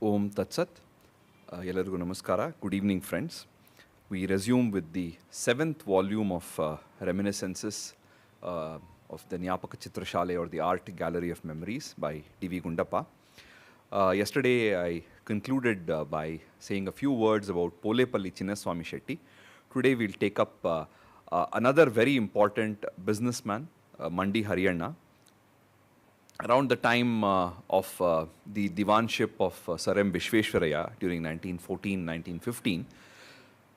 Om Tat Sat. Yellargu Namaskara. Good evening, friends. We resume with the 7th volume of Reminiscences of the Jnapaka Chitra Shaale, or the Art Gallery of Memories by DVG. Yesterday, I concluded by saying a few words about Polepalli Chinnaswamy Shetty. Today, we'll take up another very important businessman, Mandi Harana. Around the time of the divanship of Sir M. Vishveshwaraya during 1914-1915,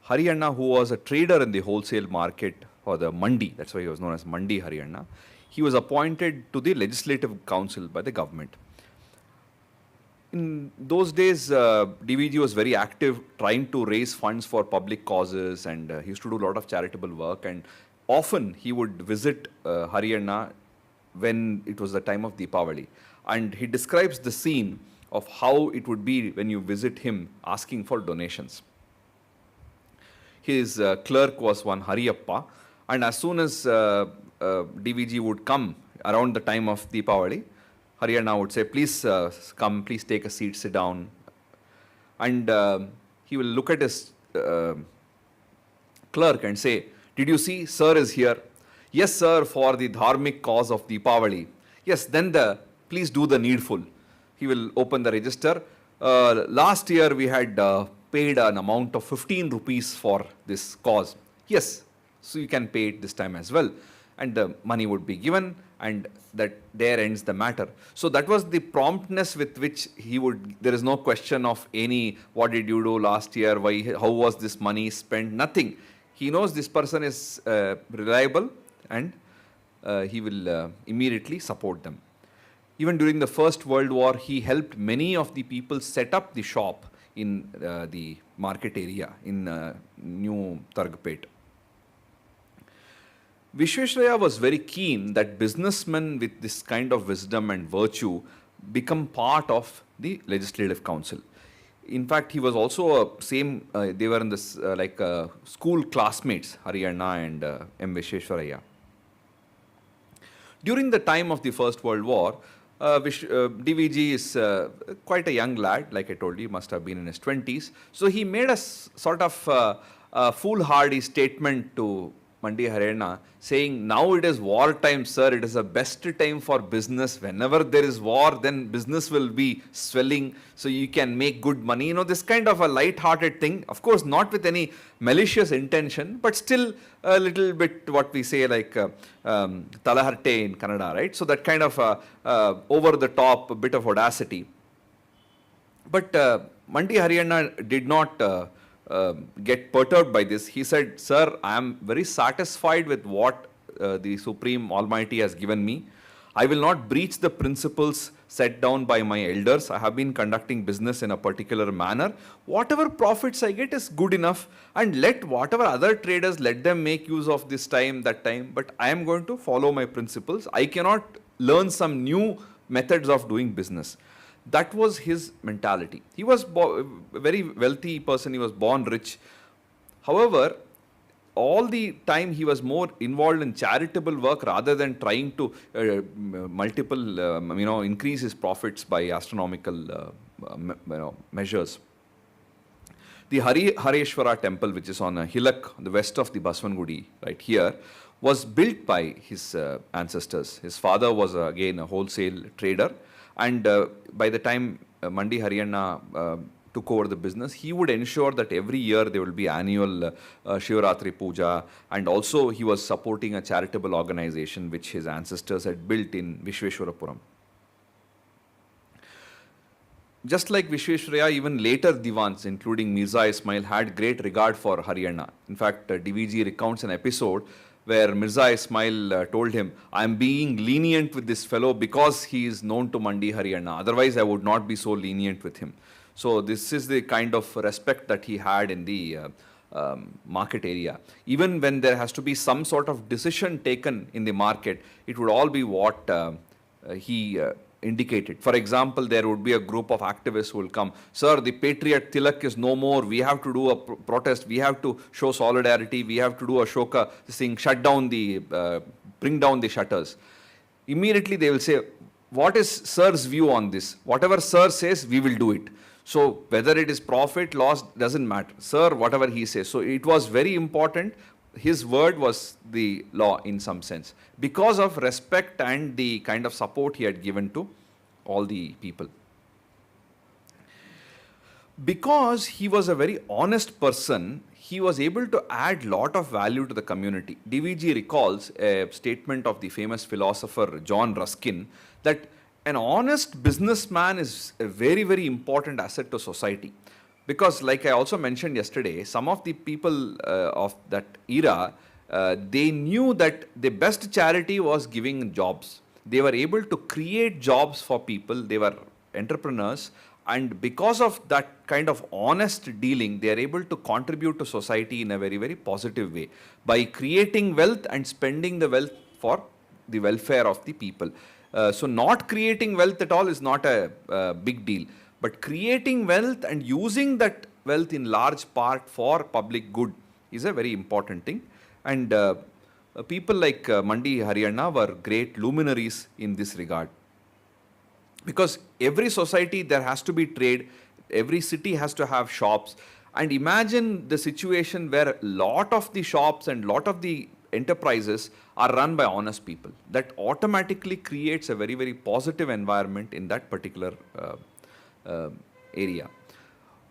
Harana, who was a trader in the wholesale market for the Mandi, that's why he was known as Mandi Harana, he was appointed to the Legislative Council by the government. In those days, DVG was very active trying to raise funds for public causes, and he used to do a lot of charitable work, and often he would visit Harana when it was the time of Deepavali. And he describes the scene of how it would be when you visit him asking for donations. His clerk was one Hariyappa, and as soon as DVG would come around the time of Deepavali, Harana would say, please come, please take a seat, sit down. And he will look at his clerk and say, did you see, sir is here? Yes, sir, for the dharmic cause of Deepavali. Yes, then please do the needful. He will open the register. Last year we had paid an amount of 15 rupees for this cause. Yes, so you can pay it this time as well. And the money would be given, and that there ends the matter. So that was the promptness with which he would, there is no question of any, what did you do last year, why, how was this money spent, nothing. He knows this person is reliable, and he will immediately support them. Even during the First World War, he helped many of the people set up the shop in the market area in New Targpet. Vishveshwaraya was very keen that businessmen with this kind of wisdom and virtue become part of the Legislative Council. In fact, he was also they were in this school classmates, Harana and M. Vishveshwaraya. During the time of the First World War, DVG is quite a young lad, like I told you, must have been in his 20s. So he made a sort of foolhardy statement to Mandi Harana, saying, now it is war time, sir, it is the best time for business. Whenever there is war, then business will be swelling, so you can make good money. You know, this kind of a light-hearted thing, of course, not with any malicious intention, but still a little bit what we say like talaharte in Kannada, right? So that kind of over-the-top, a bit of audacity. But Mandi Harana did not get perturbed by this. He said, sir, I am very satisfied with what the Supreme Almighty has given me. I will not breach the principles set down by my elders. I have been conducting business in a particular manner. Whatever profits I get is good enough, and let whatever other traders, let them make use of this time, that time, but I am going to follow my principles. I cannot learn some new methods of doing business. That was his mentality. He was a very wealthy person. He was born rich. However, all the time he was more involved in charitable work rather than trying to increase his profits by astronomical measures. The Hareshwara temple, which is on a hillock on the west of the Baswangudi, right here, was built by his ancestors. His father was again a wholesale trader. And by the time Mandi Harana took over the business, he would ensure that every year there will be annual Shivaratri Puja, and also he was supporting a charitable organization which his ancestors had built in Vishveshwarapuram. Just like Vishveshwaraya, even later Divans, including Mirza Ismail, had great regard for Harana. In fact, DVG recounts an episode where Mirza Ismail told him, I am being lenient with this fellow because he is known to Mandi Harana. Otherwise, I would not be so lenient with him. So this is the kind of respect that he had in the market area. Even when there has to be some sort of decision taken in the market, it would all be what he indicated. For example, there would be a group of activists who will come, sir, the patriot Tilak is no more, we have to do a protest, we have to show solidarity, we have to do a shoka, this thing, shut down the, bring down the shutters. Immediately they will say, what is sir's view on this? Whatever sir says, we will do it. So whether it is profit, loss, doesn't matter. Sir, whatever he says. So it was very important. His word was the law in some sense, because of respect and the kind of support he had given to all the people. Because he was a very honest person, he was able to add lot of value to the community. DVG recalls a statement of the famous philosopher John Ruskin that an honest businessman is a very, very important asset to society. Because like I also mentioned yesterday, some of the people of that era, they knew that the best charity was giving jobs. They were able to create jobs for people. They were entrepreneurs. And because of that kind of honest dealing, they are able to contribute to society in a very, very positive way by creating wealth and spending the wealth for the welfare of the people. So not creating wealth at all is not a big deal, but creating wealth and using that wealth in large part for public good is a very important thing. And people like Mandi Harana were great luminaries in this regard. Because every society there has to be trade, every city has to have shops. And imagine the situation where a lot of the shops and lot of the enterprises are run by honest people. That automatically creates a very, very positive environment in that particular area.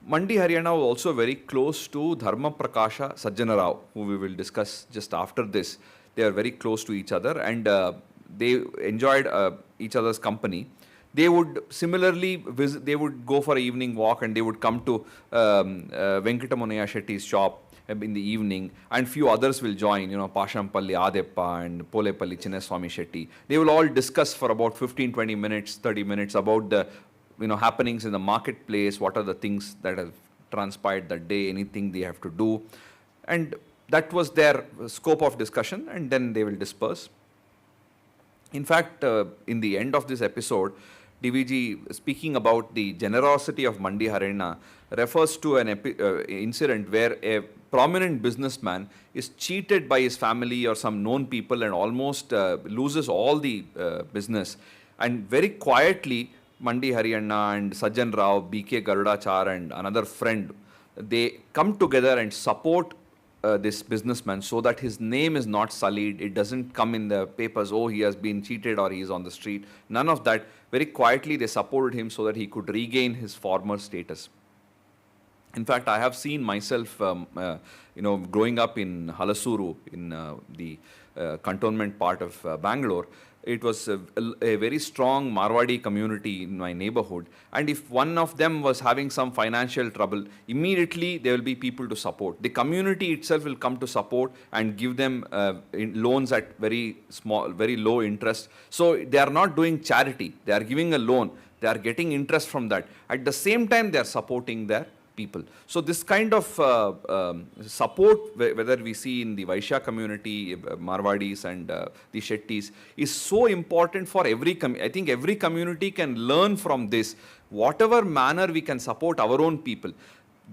Mandi Harana was also very close to Dharma Prakasha Sajan Rao, who we will discuss just after this. They are very close to each other, and they enjoyed each other's company. They would similarly visit, they would go for an evening walk, and they would come to Venkatamunaya Shetty's shop in the evening, and few others will join, Pashampalli Adeppa and Polepalli Chinnaswamy Shetty. They will all discuss for about 15-20 minutes, 30 minutes about the happenings in the marketplace, what are the things that have transpired that day, anything they have to do. And that was their scope of discussion, and then they will disperse. In fact, in the end of this episode, DVG, speaking about the generosity of Mandi Harana, refers to an incident where a prominent businessman is cheated by his family or some known people and almost loses all the business. And very quietly, Mandi Harana and Sajan Rao, BK Garudachar and another friend, they come together and support this businessman so that his name is not sullied. It doesn't come in the papers, oh, he has been cheated or he is on the street. None of that. Very quietly, they supported him so that he could regain his former status. In fact, I have seen myself, growing up in Halasuru, in the cantonment part of Bangalore. It was a very strong Marwadi community in my neighborhood. And if one of them was having some financial trouble, immediately there will be people to support. The community itself will come to support and give them loans at very small, very low interest. So they are not doing charity. They are giving a loan. They are getting interest from that. At the same time, they are supporting their people. So this kind of support, whether we see in the Vaishya community, Marwadis and the Shettis, is so important for every community. I think every community can learn from this. Whatever manner we can support our own people,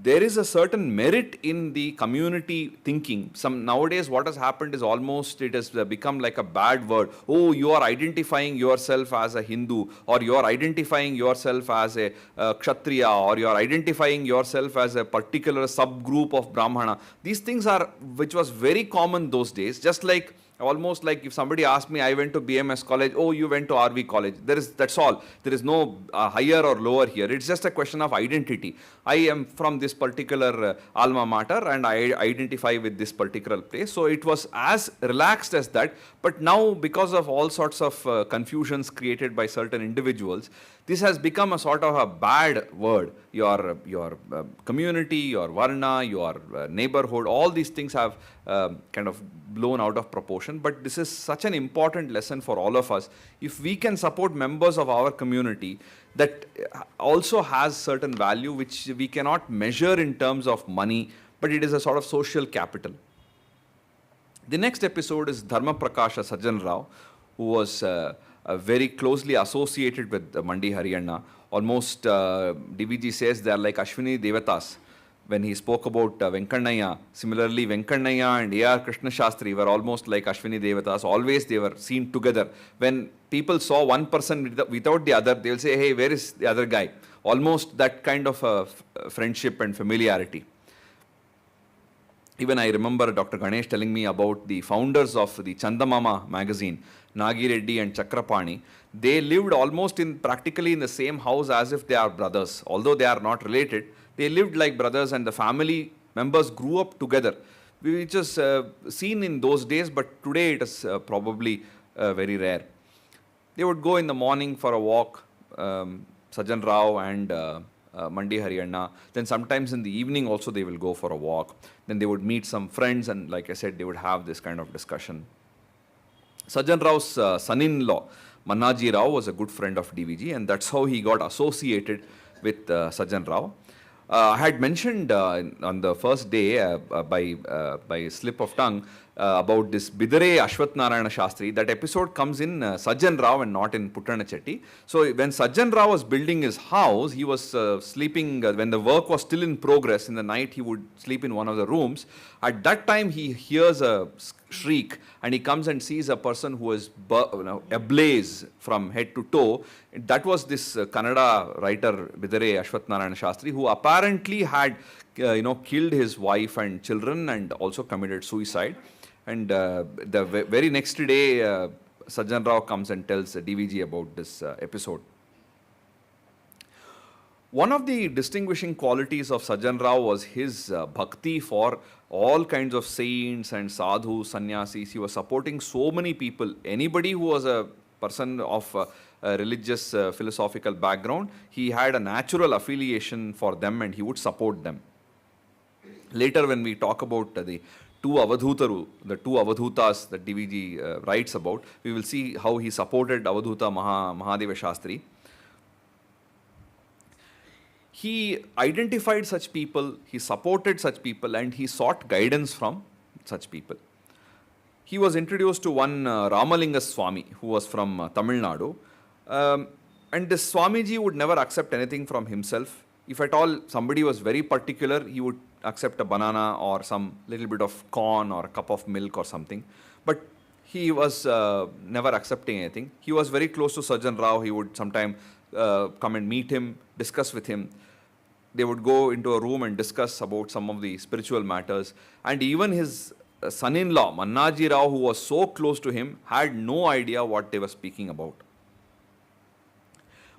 there is a certain merit in the community thinking. Nowadays what has happened is almost it has become like a bad word. Oh, you are identifying yourself as a Hindu, or you are identifying yourself as a Kshatriya, or you are identifying yourself as a particular subgroup of Brahmana. These things are, which was very common those days, just like almost like if somebody asked me, I went to BMS college, oh, you went to RV college. That's all. There is no higher or lower here. It's just a question of identity. I am from this particular alma mater and I identify with this particular place. So it was as relaxed as that. But now, because of all sorts of confusions created by certain individuals, this has become a sort of a bad word. Your community, your varna, your neighborhood, all these things have kind of blown out of proportion. But this is such an important lesson for all of us. If we can support members of our community, that also has certain value which we cannot measure in terms of money, but it is a sort of social capital. The next episode is Dharma Prakasha Sajan Rao, who was very closely associated with Mandi Harana. Almost DVG says they are like Ashwini Devatas. when he spoke about Venkannaya. Similarly, Venkannaya and A.R. Krishna Shastri were almost like Ashwini Devatas. Always they were seen together. When people saw one person without the other, they will say, hey, where is the other guy? Almost that kind of friendship and familiarity. Even I remember Dr. Ganesh telling me about the founders of the Chandamama magazine, Nagi Reddy and Chakrapani. They lived almost practically in the same house as if they are brothers. Although they are not related, they lived like brothers, and the family members grew up together, which is seen in those days, but today it is probably very rare. They would go in the morning for a walk, Sajan Rao and Mandi Harana. Then sometimes in the evening also they will go for a walk. Then they would meet some friends, and like I said, they would have this kind of discussion. Sajan Rao's son-in-law, Mannaji Rao, was a good friend of DVG, and that's how he got associated with Sajan Rao. I had mentioned on the first day by slip of tongue about this Bidare Ashwath Narayana Shastri. That episode comes in Sajan Rao and not in Puttana Chetty. So when Sajan Rao was building his house, he was sleeping, when the work was still in progress, in the night he would sleep in one of the rooms. At that time he hears a shriek, and he comes and sees a person who is ablaze from head to toe. That was this Kannada writer Bidare Ashwath Narayana Shastri, who apparently had killed his wife and children and also committed suicide. And the very next day, Sajan Rao comes and tells DVG about this episode. One of the distinguishing qualities of Sajan Rao was his bhakti for all kinds of saints and sadhus, sannyasis. He was supporting so many people. Anybody who was a person of a religious, philosophical background, he had a natural affiliation for them and he would support them. Later, when we talk about the two Avadhutas that DVG writes about, we will see how he supported Avadhuta Mahadeva Shastri. He identified such people, he supported such people, and he sought guidance from such people. He was introduced to one Ramalinga Swami, who was from Tamil Nadu. And this Swamiji would never accept anything from himself. If at all somebody was very particular, he would accept a banana or some little bit of corn or a cup of milk or something. But he was never accepting anything. He was very close to Sajan Rao. He would sometime come and meet him, discuss with him. They would go into a room and discuss about some of the spiritual matters. And even his son-in-law, Mannaji Rao, who was so close to him, had no idea what they were speaking about.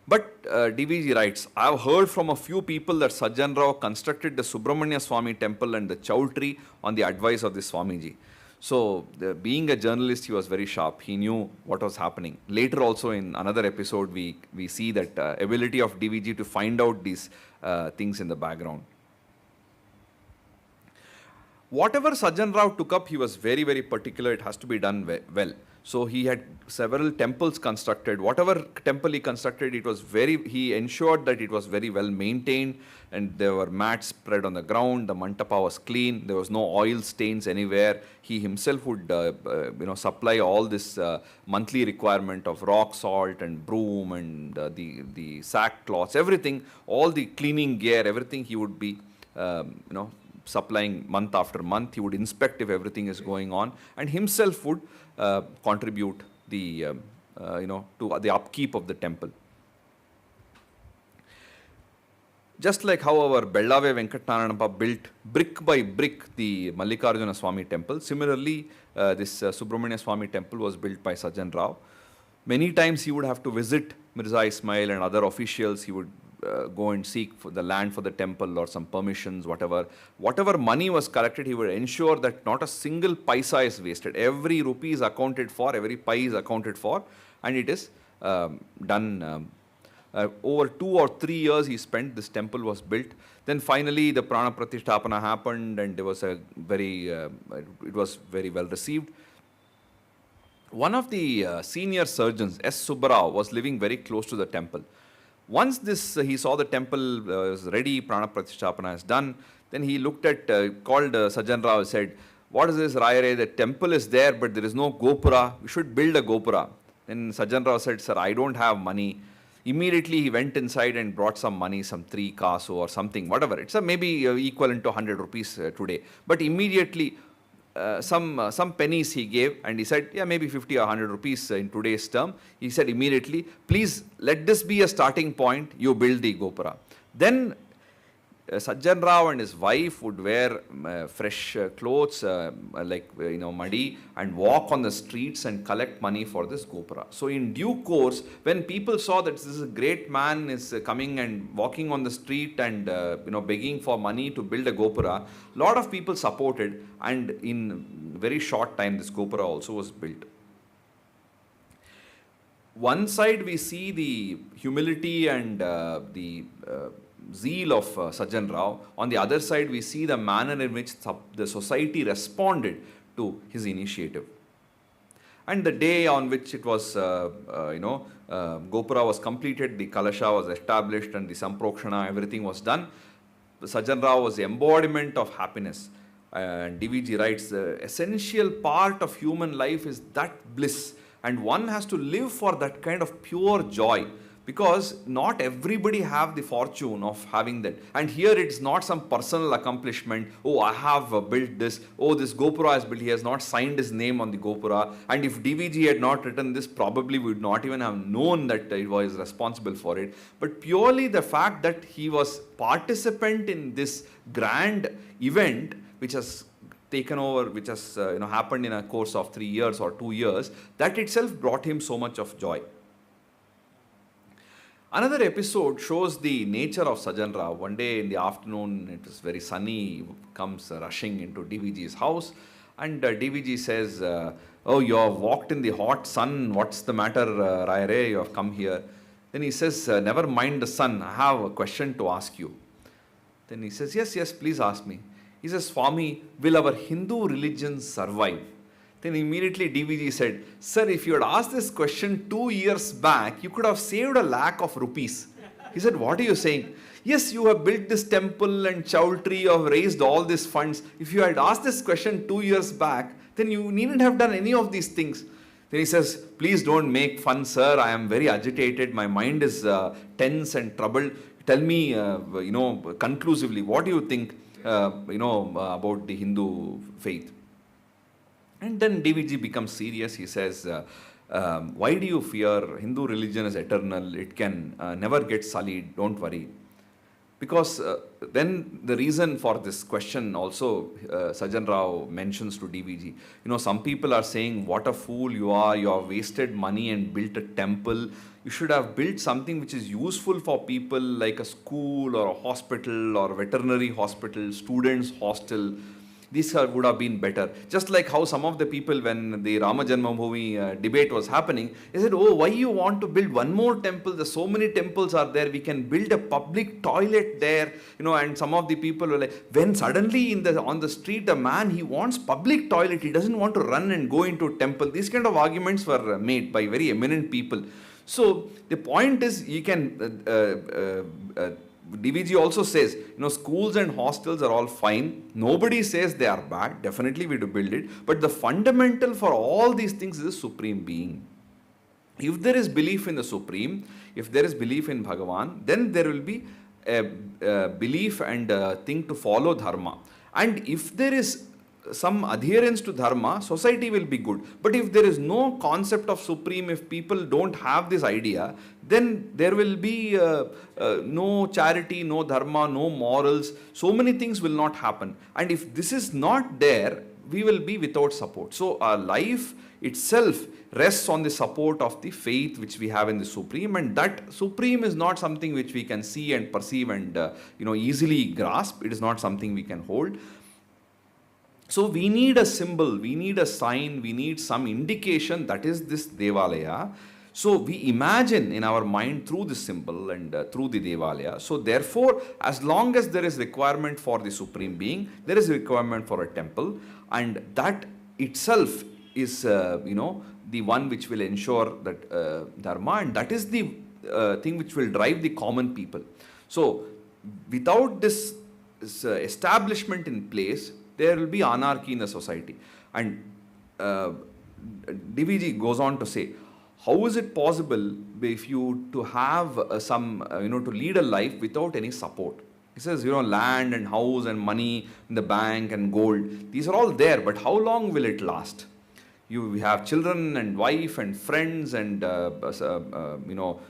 But DVG writes, I have heard from a few people that Sajan Rao constructed the Subramanya Swami temple and the Chowtri on the advice of the Swamiji. So, being a journalist, he was very sharp. He knew what was happening. Later also in another episode, we see that ability of DVG to find out these things in the background. Whatever Sajan Rao took up, he was very, very particular. It has to be done well. So he had several temples constructed. Whatever temple he constructed, he ensured that it was very well maintained, and there were mats spread on the ground. The mantapa was clean. There was no oil stains anywhere. He himself would, supply all this monthly requirement of rock salt and broom and the sackcloths, everything, all the cleaning gear, everything he would be, supplying month after month. He would inspect if everything is going on, and himself would contribute to the upkeep of the temple. Just like how our Bellave Venkatnaranappa built brick by brick the Mallikarjuna Swami temple, similarly this Subramanya Swami temple was built by Sajan Rao. Many times he would have to visit Mirza Ismail and other officials. He would go and seek for the land for the temple or some permissions, whatever. Whatever money was collected, he would ensure that not a single paisa is wasted. Every rupee is accounted for, every pai is accounted for, and it is done. Over 2 or 3 years he spent, this temple was built. Then finally the Prana Pratisthapana happened, and there was it was very well received. One of the senior surgeons, S. Subbarao, was living very close to the temple. Once he saw the temple was ready, Prana Pratisthapana is done, then he looked at, called Sajan Rao and said, what is this, Rayare? The temple is there, but there is no Gopura. We should build a Gopura. Then Sajan Rao said, sir, I don't have money. Immediately he went inside and brought some money, some 3 kasu or something, whatever. It's maybe equivalent to 100 rupees today. But immediately some pennies he gave, and he said, yeah, maybe 50 or 100 rupees in today's term. He said immediately, please let this be a starting point, you build the Gopura. Then Sajan Rao and his wife would wear fresh clothes muddy, and walk on the streets and collect money for this Gopura. So in due course, when people saw that this is a great man is coming and walking on the street and begging for money to build a Gopura, lot of people supported, and in very short time this Gopura also was built. One side we see the humility and the zeal of Sajan Rao. On the other side, we see the manner in which the society responded to his initiative. And the day on which it was, Gopura was completed, the Kalasha was established, and the Samprakshana, everything was done. Sajan Rao was the embodiment of happiness. And DVG writes, the essential part of human life is that bliss. And one has to live for that kind of pure joy, because not everybody have the fortune of having that. And here it's not some personal accomplishment. Oh, I have built this. Oh, this Gopura is built. He has not signed his name on the Gopura. And if DVG had not written this, probably we would not even have known that he was responsible for it. But purely the fact that he was participant in this grand event, which has taken over, which has happened in a course of 3 years or 2 years, that itself brought him so much of joy. Another episode shows the nature of Sajan Rao. One day in the afternoon, it was very sunny, he comes rushing into DVG's house, and DVG says, oh, you have walked in the hot sun, what's the matter, Raire, you have come here. Then he says, never mind the sun, I have a question to ask you. Then he says, yes, please ask me. He says, Swami, will our Hindu religion survive? Then immediately DVG said, sir, if you had asked this question 2 years back, you could have saved 1 lakh of rupees. He said, what are you saying? Yes, you have built this temple and chowtry, you have raised all these funds. If you had asked this question 2 years back, then you needn't have done any of these things. Then he says, please don't make fun, sir. I am very agitated. My mind is tense and troubled. Tell me, conclusively, what do you think, about the Hindu faith? And then DVG becomes serious. He says, why do you fear? Hindu religion is eternal. It can never get sullied. Don't worry. Because then the reason for this question also, Sajan Rao mentions to DVG. Some people are saying, what a fool you are. You have wasted money and built a temple. You should have built something which is useful for people, like a school or a hospital or veterinary hospital, students' hostel. These would have been better. Just like how some of the people, when the Rama Janmabhoomi debate was happening, they said, oh, why you want to build one more temple? There's so many temples are there. We can build a public toilet there. And some of the people were like, when suddenly on the street, a man, he wants public toilet. He doesn't want to run and go into a temple. These kind of arguments were made by very eminent people. So the point is, you can... DVG also says, schools and hostels are all fine. Nobody says they are bad. Definitely we do build it. But the fundamental for all these things is the Supreme Being. If there is belief in the Supreme, if there is belief in Bhagavan, then there will be a belief and a thing to follow Dharma. And if there is some adherence to Dharma, society will be good. But if there is no concept of Supreme, if people don't have this idea, then there will be no charity, no Dharma, no morals. So many things will not happen. And if this is not there, we will be without support. So our life itself rests on the support of the faith which we have in the Supreme, and that Supreme is not something which we can see and perceive and easily grasp. It is not something we can hold. So we need a symbol, we need a sign, we need some indication that is this Devalaya. So we imagine in our mind through the symbol and through the Devalaya. So therefore, as long as there is requirement for the Supreme Being, there is a requirement for a temple, and that itself is, the one which will ensure that Dharma, and that is the thing which will drive the common people. So without this establishment in place, there will be anarchy in the society. And DVG goes on to say, how is it possible if you to have to lead a life without any support? He says, land and house and money in the bank and gold, these are all there, but how long will it last? You have children and wife and friends and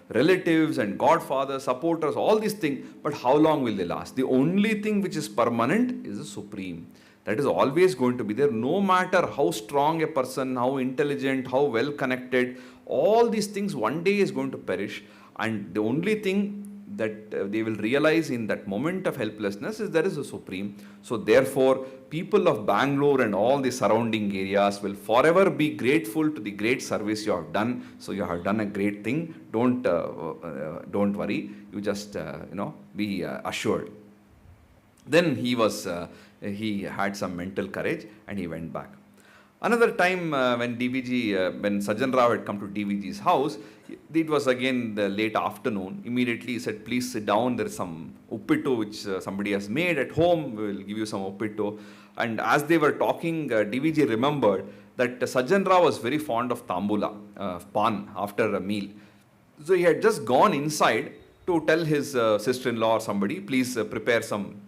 relatives and godfathers, supporters, all these things, but how long will they last? The only thing which is permanent is the Supreme. That is always going to be there, no matter how strong a person, how intelligent, how well connected, all these things one day is going to perish, and the only thing that they will realize in that moment of helplessness is there is a Supreme. So therefore, people of Bangalore and all the surrounding areas will forever be grateful to the great service you have done. So you have done a great thing. Don't worry. You just be assured. Then he had some mental courage and he went back. Another time when Sajan Rao had come to DVG's house, it was again the late afternoon. Immediately he said, please sit down, there is some uppittu which somebody has made at home, we will give you some uppittu. And as they were talking, DVG remembered that Sajan Rao was very fond of tambula, pan, after a meal. So he had just gone inside to tell his sister-in-law or somebody, please prepare some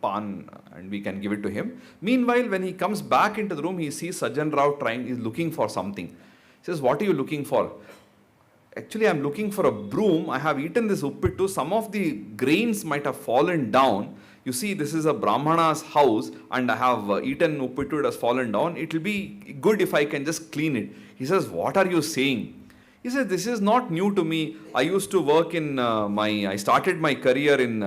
pan and we can give it to him. Meanwhile, when he comes back into the room, he sees Sajan Rao he's looking for something. He says, what are you looking for? Actually, I am looking for a broom. I have eaten this uppittu. Some of the grains might have fallen down. You see, this is a Brahmana's house and I have eaten uppittu, it has fallen down. It will be good if I can just clean it. He says, what are you saying? He says, this is not new to me. I used to work in I started my career in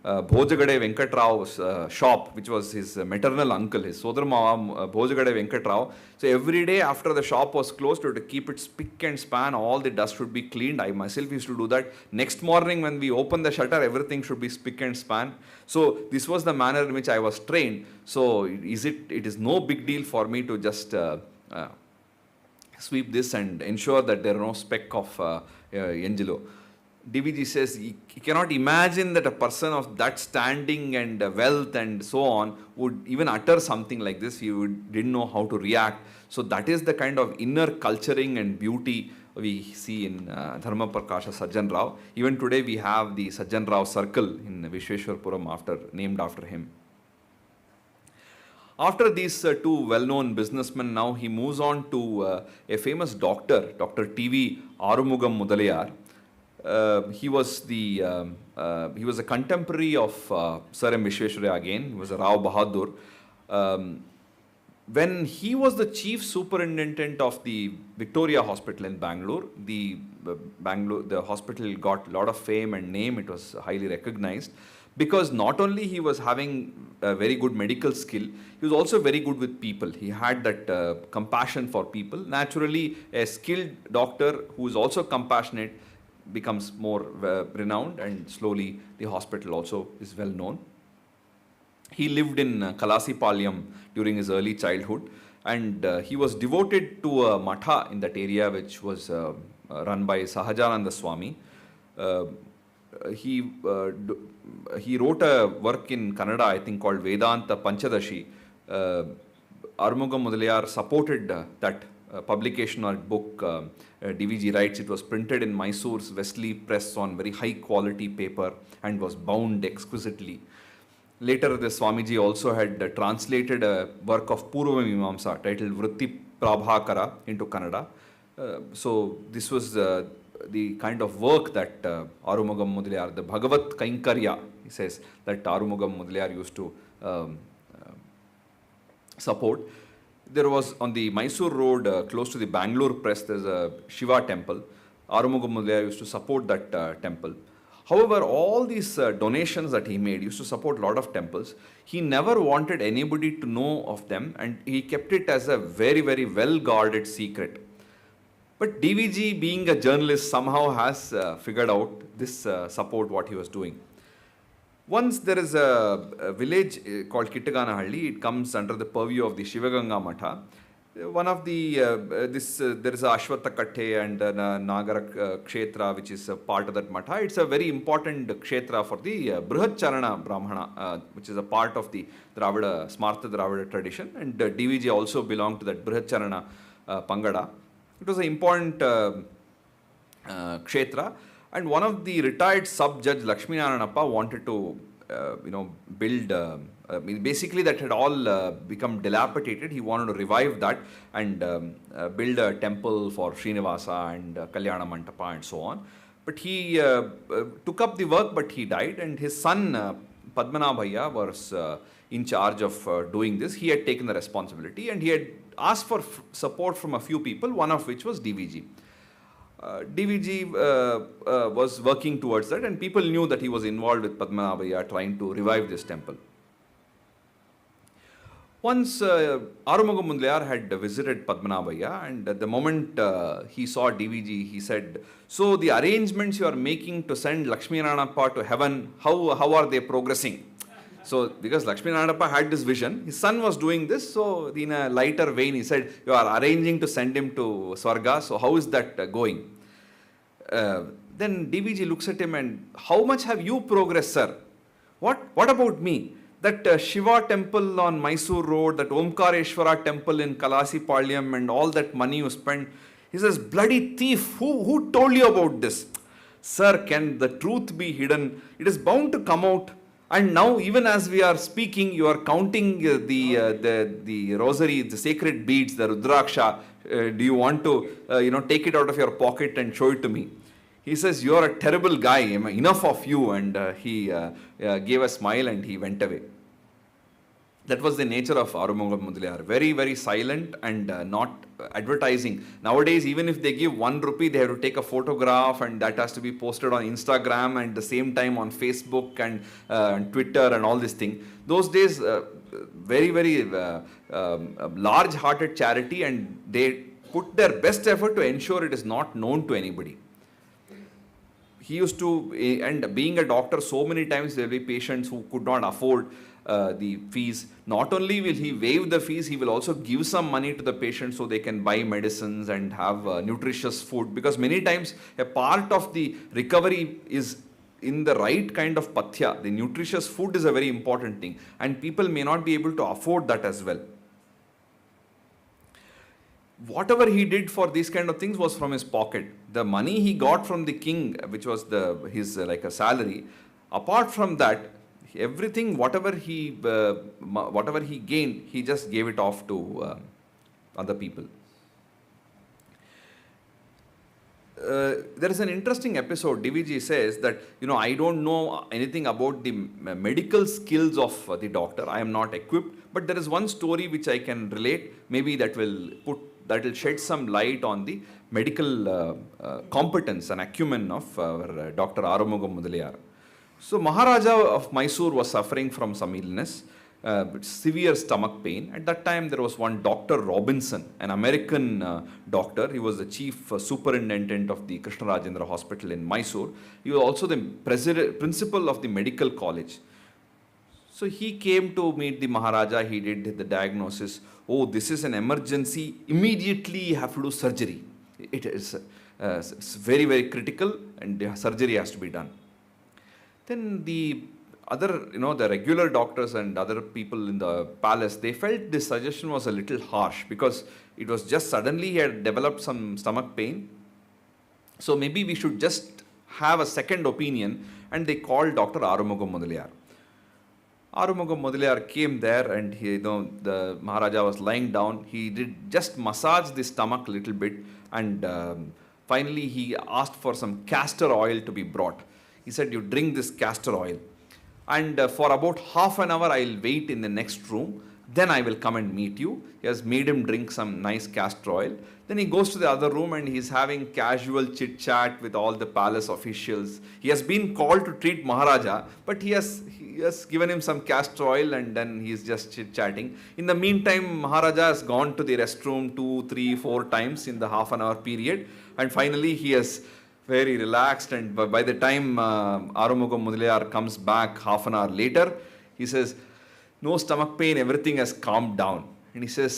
Bhojagade Venkatrao's shop, which was his maternal uncle, his Sodarmava Bhojagade Venkatrao. So every day after the shop was closed, to keep it spick and span, all the dust should be cleaned. I myself used to do that. Next morning when we open the shutter, everything should be spick and span. So this was the manner in which I was trained. So it is no big deal for me to just sweep this and ensure that there are no speck of Angelo. DVG says he cannot imagine that a person of that standing and wealth and so on would even utter something like this. He didn't know how to react. So that is the kind of inner culturing and beauty we see in Dharma Prakasha Sajan Rao. Even today we have the Sajan Rao Circle in Vishweshwarpuram named after him. After these two well-known businessmen, now he moves on to a famous doctor, Dr. T.V. Arumugam Mudaliar. He was a contemporary of Sir M. Vishweshwaraya again. He was a Rao Bahadur. When he was the chief superintendent of the Victoria Hospital in Bangalore, the hospital got a lot of fame and name. It was highly recognized, because not only he was having a very good medical skill, he was also very good with people. He had that compassion for people. Naturally, a skilled doctor who is also compassionate becomes more renowned, and slowly the hospital also is well known. He lived in Kalasipalyam during his early childhood, and he was devoted to a matha in that area which was run by Sahajananda Swami. He wrote a work in Kannada, I think, called Vedanta Panchadashi. Arumugam Mudaliar supported that publication or book. DVG writes, it was printed in Mysore's Wesley press on very high quality paper and was bound exquisitely. Later, the Swamiji also had translated a work of Purva Mimamsa titled Vritti Prabhakara into Kannada. So this was the kind of work that Arumugam Mudaliar, the Bhagavat Kainkarya, he says, that Arumugam Mudaliar used to support. There was on the Mysore road, close to the Bangalore press, there's a Shiva temple. Arumugam Mudaliar used to support that temple. However, all these donations that he made used to support a lot of temples. He never wanted anybody to know of them, and he kept it as a very, very well guarded secret. But DVG, being a journalist, somehow has figured out this support what he was doing. Once there is a village called Kittaganahalli. It comes under the purview of the Shivaganga Matha. One of the, there is a Ashwata Katte and Nagara Kshetra, which is a part of that Matha. It's a very important Kshetra for the Brihacharana Brahmana, which is a part of the Dravida, Smartha Dravida tradition. And DVG also belonged to that Brihacharana Pangada. It was an important Kshetra, and one of the retired sub-judge Lakshmi Naranappa wanted to, build, basically that had all become dilapidated. He wanted to revive that and build a temple for Srinivasa and Kalyana Mantapa and so on. But he took up the work, but he died, and his son Padmanabhaiya was in charge of doing this. He had taken the responsibility, and he had asked for support from a few people, one of which was DVG. DVG was working towards that, and people knew that he was involved with Padmanabhaiya trying to revive this temple. Once Arumugam Mudaliar had visited Padmanabhaiya, and at the moment he saw DVG, he said, "So the arrangements you are making to send Lakshmi Naranappa to heaven, how are they progressing?" So, because Lakshmi Naranappa had this vision, his son was doing this, so in a lighter vein, he said, "You are arranging to send him to Swarga, so how is that going?" Then DVG looks at him and, "How much have you progressed, sir? What about me? That Shiva temple on Mysore Road, that Omkareshwara temple in Kalasipalyam, and all that money you spent." He says, "Bloody thief, who told you about this?" "Sir, can the truth be hidden? It is bound to come out. And now, even as we are speaking, you are counting the rosary, the sacred beads, the Rudraksha. Do you want to, take it out of your pocket and show it to me?" He says, "You are a terrible guy. Enough of you." And he gave a smile and he went away. That was the nature of Arumugam Mudaliar. Very, very silent and not advertising. Nowadays, even if they give 1 rupee, they have to take a photograph, and that has to be posted on Instagram and the same time on Facebook and Twitter and all this thing. Those days, very, very large-hearted charity, and they put their best effort to ensure it is not known to anybody. He used to, and being a doctor, so many times there will be patients who could not afford the fees. Not only will he waive the fees, he will also give some money to the patient so they can buy medicines and have nutritious food, because many times a part of the recovery is in the right kind of pathya. The nutritious food is a very important thing, and people may not be able to afford that as well. Whatever he did for these kind of things was from his pocket. The money he got from the king, which was his like a salary, apart from that, everything, whatever he gained, he just gave it off to other people. There is an interesting episode. DVG says that, "I don't know anything about the medical skills of the doctor. I am not equipped, but there is one story which I can relate. Maybe that will shed some light on the medical competence and acumen of Dr. Arumugam Mudaliar." So Maharaja of Mysore was suffering from some illness, severe stomach pain. At that time, there was one Dr. Robinson, an American doctor. He was the chief superintendent of the Krishnarajendra Hospital in Mysore. He was also the principal of the medical college. So he came to meet the Maharaja. He did the diagnosis. "Oh, this is an emergency. Immediately you have to do surgery. It is it's very, very critical, and the surgery has to be done." Then the other, the regular doctors and other people in the palace, they felt this suggestion was a little harsh, because it was just suddenly he had developed some stomach pain. So maybe we should just have a second opinion, and they called Dr. Arumugam Mudaliar. Arumugam Mudaliar came there, and the Maharaja was lying down. He did just massage the stomach a little bit, and finally he asked for some castor oil to be brought. He said, "You drink this castor oil, and for about half an hour I'll wait in the next room. Then I will come and meet you." He has made him drink some nice castor oil. Then he goes to the other room, and he's having casual chit chat with all the palace officials. He has been called to treat Maharaja, but he has given him some castor oil, and then he's just chit chatting. In the meantime, Maharaja has gone to the restroom 2, 3, 4 times in the half an hour period, and finally he has very relaxed, and by the time Arumugam Mudaliar comes back half an hour later, he says, "No stomach pain, everything has calmed down." And he says,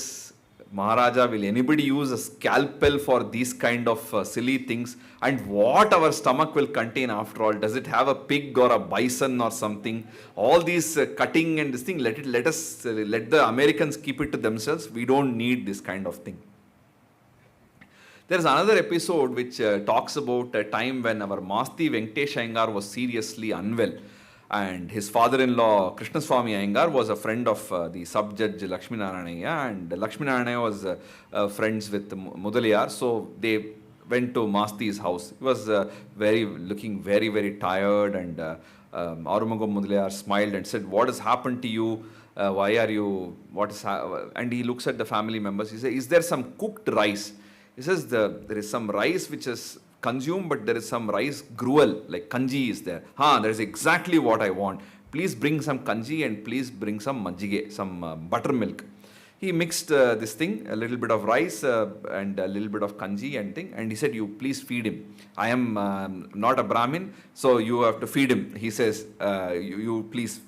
"Maharaja, will anybody use a scalpel for these kind of silly things? And what our stomach will contain after all? Does it have a pig or a bison or something? All these cutting and this thing, let the Americans keep it to themselves. We don't need this kind of thing." There is another episode which talks about a time when our Masti Venkatesh Iyengar was seriously unwell. And his father-in-law, Krishnaswamy Iyengar, was a friend of the sub-judge Lakshmi Narayana, and Lakshmi Narayana was friends with Mudaliar, so they went to Masti's house. He was looking very, very tired, and Arumugam Mudaliar smiled and said, "What has happened to you? Why are you, and he looks at the family members. He says, "Is there some cooked rice?" He says, "There is some rice which is consumed, but there is some rice gruel, like kanji is there." That is exactly what I want. Please bring some kanji and please bring some majjige, some buttermilk. He mixed this thing, a little bit of rice and a little bit of kanji and thing, and he said, "You please feed him. I am not a Brahmin, so you have to feed him." He says, you please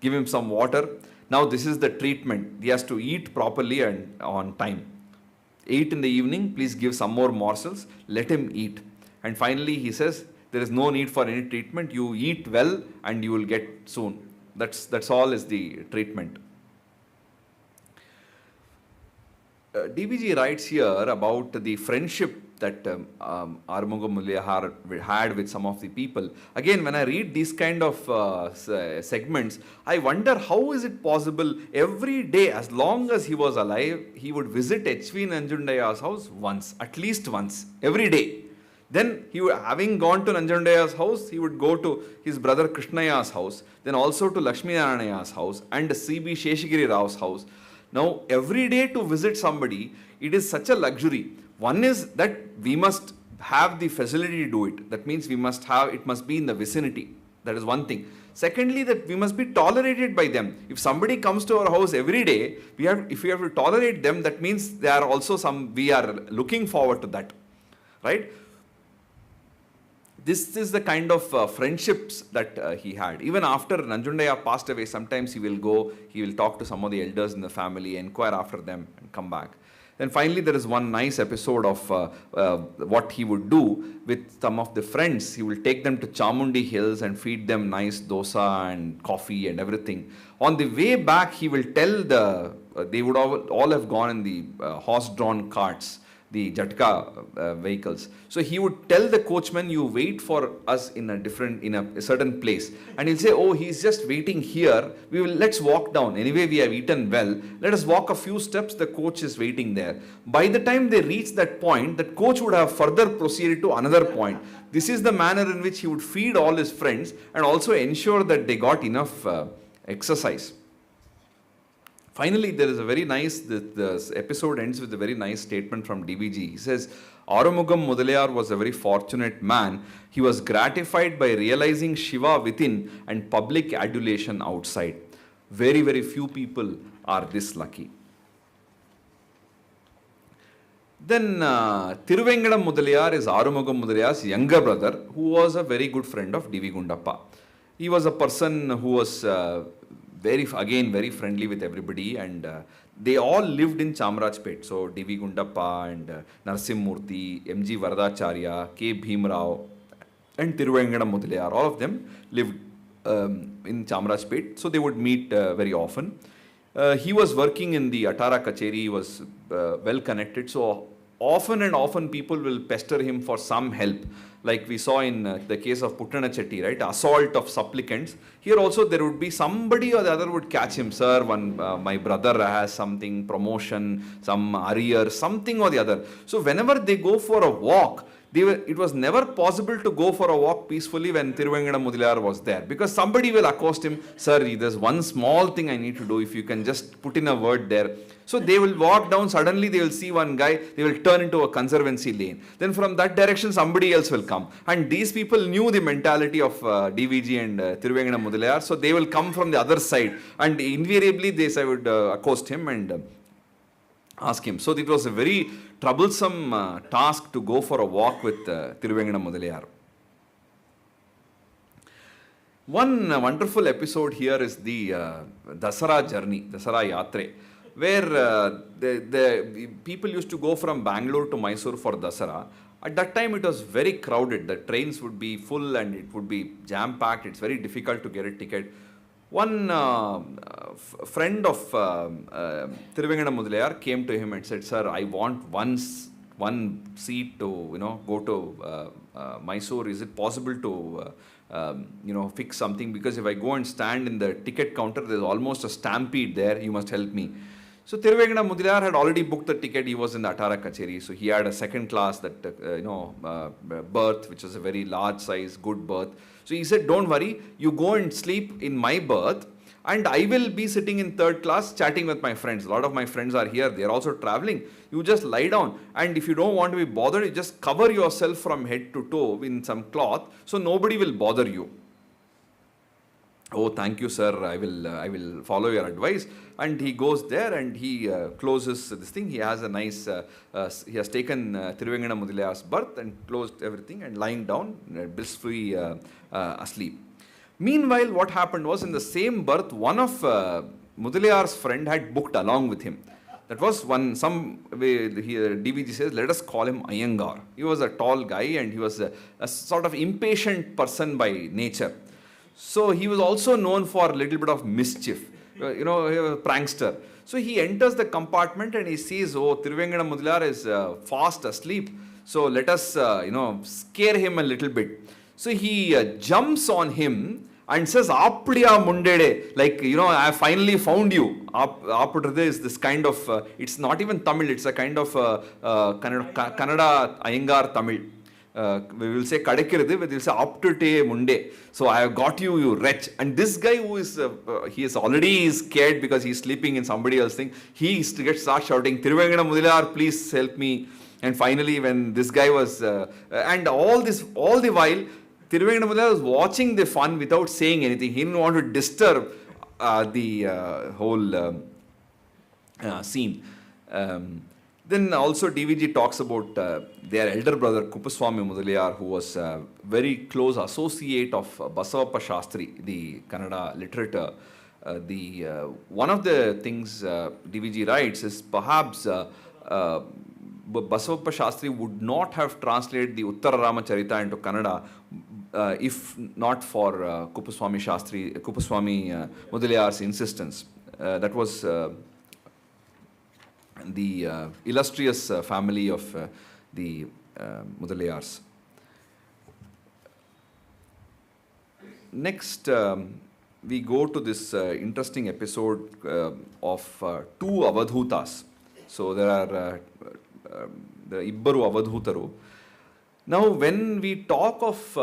give him some water. Now this is the treatment. He has to eat properly and on time. 8 in the evening, please give some more morsels, let him eat. And finally he says, there is no need for any treatment, you eat well and you will get soon. That's all is the treatment. DVG writes here about the friendship that Arumugam Mudaliar had with some of the people. Again, when I read these kind of segments, I wonder how is it possible every day, as long as he was alive, he would visit H.V. Nanjundaya's house once, at least once, every day. Then, having gone to Nanjundaya's house, he would go to his brother Krishnaya's house, then also to Lakshmi Narayana's house and C.B. Sheshagiri Rao's house. Now, every day to visit somebody, it is such a luxury. One is that we must have the facility to do it. That means it must be in the vicinity. That is one thing. Secondly, that we must be tolerated by them. If somebody comes to our house every day, if we have to tolerate them, that means we are looking forward to that. Right? This is the kind of friendships that he had. Even after Nanjundaya passed away, sometimes he will talk to some of the elders in the family, inquire after them and come back. Then finally, there is one nice episode of what he would do with some of the friends. He will take them to Chamundi Hills and feed them nice dosa and coffee and everything. On the way back, he will tell they would all have gone in the horse-drawn carts, the Jnapaka vehicles. So he would tell the coachman, "You wait for us in a certain place." And he'll say, "Oh, he's just waiting here. Let's walk down. Anyway, we have eaten well. Let us walk a few steps. The coach is waiting there." By the time they reach that point, that coach would have further proceeded to another point. This is the manner in which he would feed all his friends and also ensure that they got enough exercise. Finally, there is a very nice, the episode ends with a very nice statement from DVG. He says, "Arumugam Mudaliar was a very fortunate man. He was gratified by realizing Shiva within and public adulation outside. Very, very few people are this lucky." Then Thiruvengadam Mudaliar is Arumugam Mudaliar's younger brother, who was a very good friend of D.V. Gundappa. He was a person who was very friendly with everybody, and they all lived in Chamarajpet. So D.V. Gundappa and Narasimharaja, M.G. Varadacharya, K. Bhimrao and Thiruvengadam Mudaliar, all of them lived in Chamarajpet. So they would meet very often. He was working in the Atara Kacheri, he was well connected. So often people will pester him for some help. Like we saw in the case of Puttana Chetty, right? Assault of supplicants. Here also there would be somebody or the other would catch him. "Sir, my brother has something, promotion, some arrear, something or the other." So whenever they go for a walk, it was never possible to go for a walk peacefully when Thiruvengadam Mudaliar was there, because somebody will accost him, "Sir, there's one small thing I need to do, if you can just put in a word there." So they will walk down, suddenly they will see one guy, they will turn into a conservancy lane. Then from that direction somebody else will come. And these people knew the mentality of DVG and Thiruvengadam Mudaliar, so they will come from the other side, and invariably they would accost him and ask him. So it was a very troublesome task to go for a walk with Thiruvengadam Mudaliar. One wonderful episode here is the Dasara journey, Dasara Yatre, where the people used to go from Bengaluru to Mysore for Dasara. At that time it was very crowded. The trains would be full and it would be jam-packed. It's very difficult to get a ticket. One friend of Thiruvengadam Mudaliar came to him and said, "Sir, I want one one seat to, go to Mysore? Is it possible to, fix something? Because if I go and stand in the ticket counter, there's almost a stampede there. You must help me. So Tiruvengana Mudaliar had already booked the ticket. He was in the Atara Kacheri. So he had a second class berth, which was a very large size, good berth. So he said, don't worry, you go and sleep in my berth, and I will be sitting in third class chatting with my friends. A lot of my friends are here. They are also traveling. You just lie down. And if you don't want to be bothered, you just cover yourself from head to toe in some cloth, so nobody will bother you. Oh, thank you, sir. I will follow your advice. And he goes there and he closes this thing. He has a nice, he has taken Tiruvengana Mudaliar's berth and closed everything and lying down, blissfully asleep. Meanwhile, what happened was, in the same berth, one of Mudaliar's friend had booked along with him. That was some way, DVG says, let us call him Iyengar. He was a tall guy and he was a sort of impatient person by nature. So he was also known for a little bit of mischief, he was a prankster. So he enters the compartment and he sees, oh, Tiruvengana Mudaliar is fast asleep. So let us, scare him a little bit. So he jumps on him and says, Apdiya Mundede, like, I finally found you. Apudrede is this kind of, it's not even Tamil, it's a kind of Kannada Iyengar Tamil. We will say Kadekirade, we will say Aptute Munde. So I have got you, you wretch. And this guy who is, he is already scared because he is sleeping in somebody else's thing, he starts shouting, Tiruvengana Mudaliar, please help me. And finally, when this guy was, and all the while, Tiruvengana Mudaliar was watching the fun without saying anything. He didn't want to disturb the whole scene. Then also DVG talks about their elder brother Kuppaswamy Mudaliar, who was a very close associate of Basavappa Shastri, the Kannada literature. One of the things DVG writes is perhaps Basavappa Shastri would not have translated the Uttara Ramacharita into Kannada if not for Kuppaswamy Mudaliar's insistence. That was the illustrious family of the Mudaliars. Next, we go to this interesting episode of two Avadhutas. So there are the Ibbaru Avadhutaru. Now, when we talk of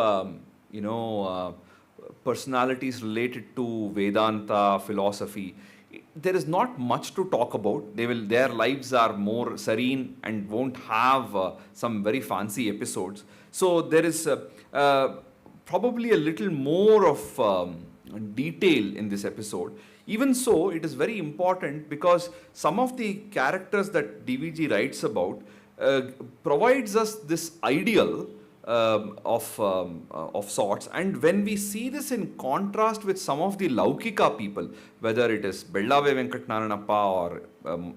personalities related to Vedanta, philosophy, there is not much to talk about. Their lives are more serene and won't have some very fancy episodes. So there is probably a little more of detail in this episode. Even so, it is very important because some of the characters that DVG writes about provides us this ideal of sorts, and when we see this in contrast with some of the Laukika people, whether it is Bellave Venkatnaranappa or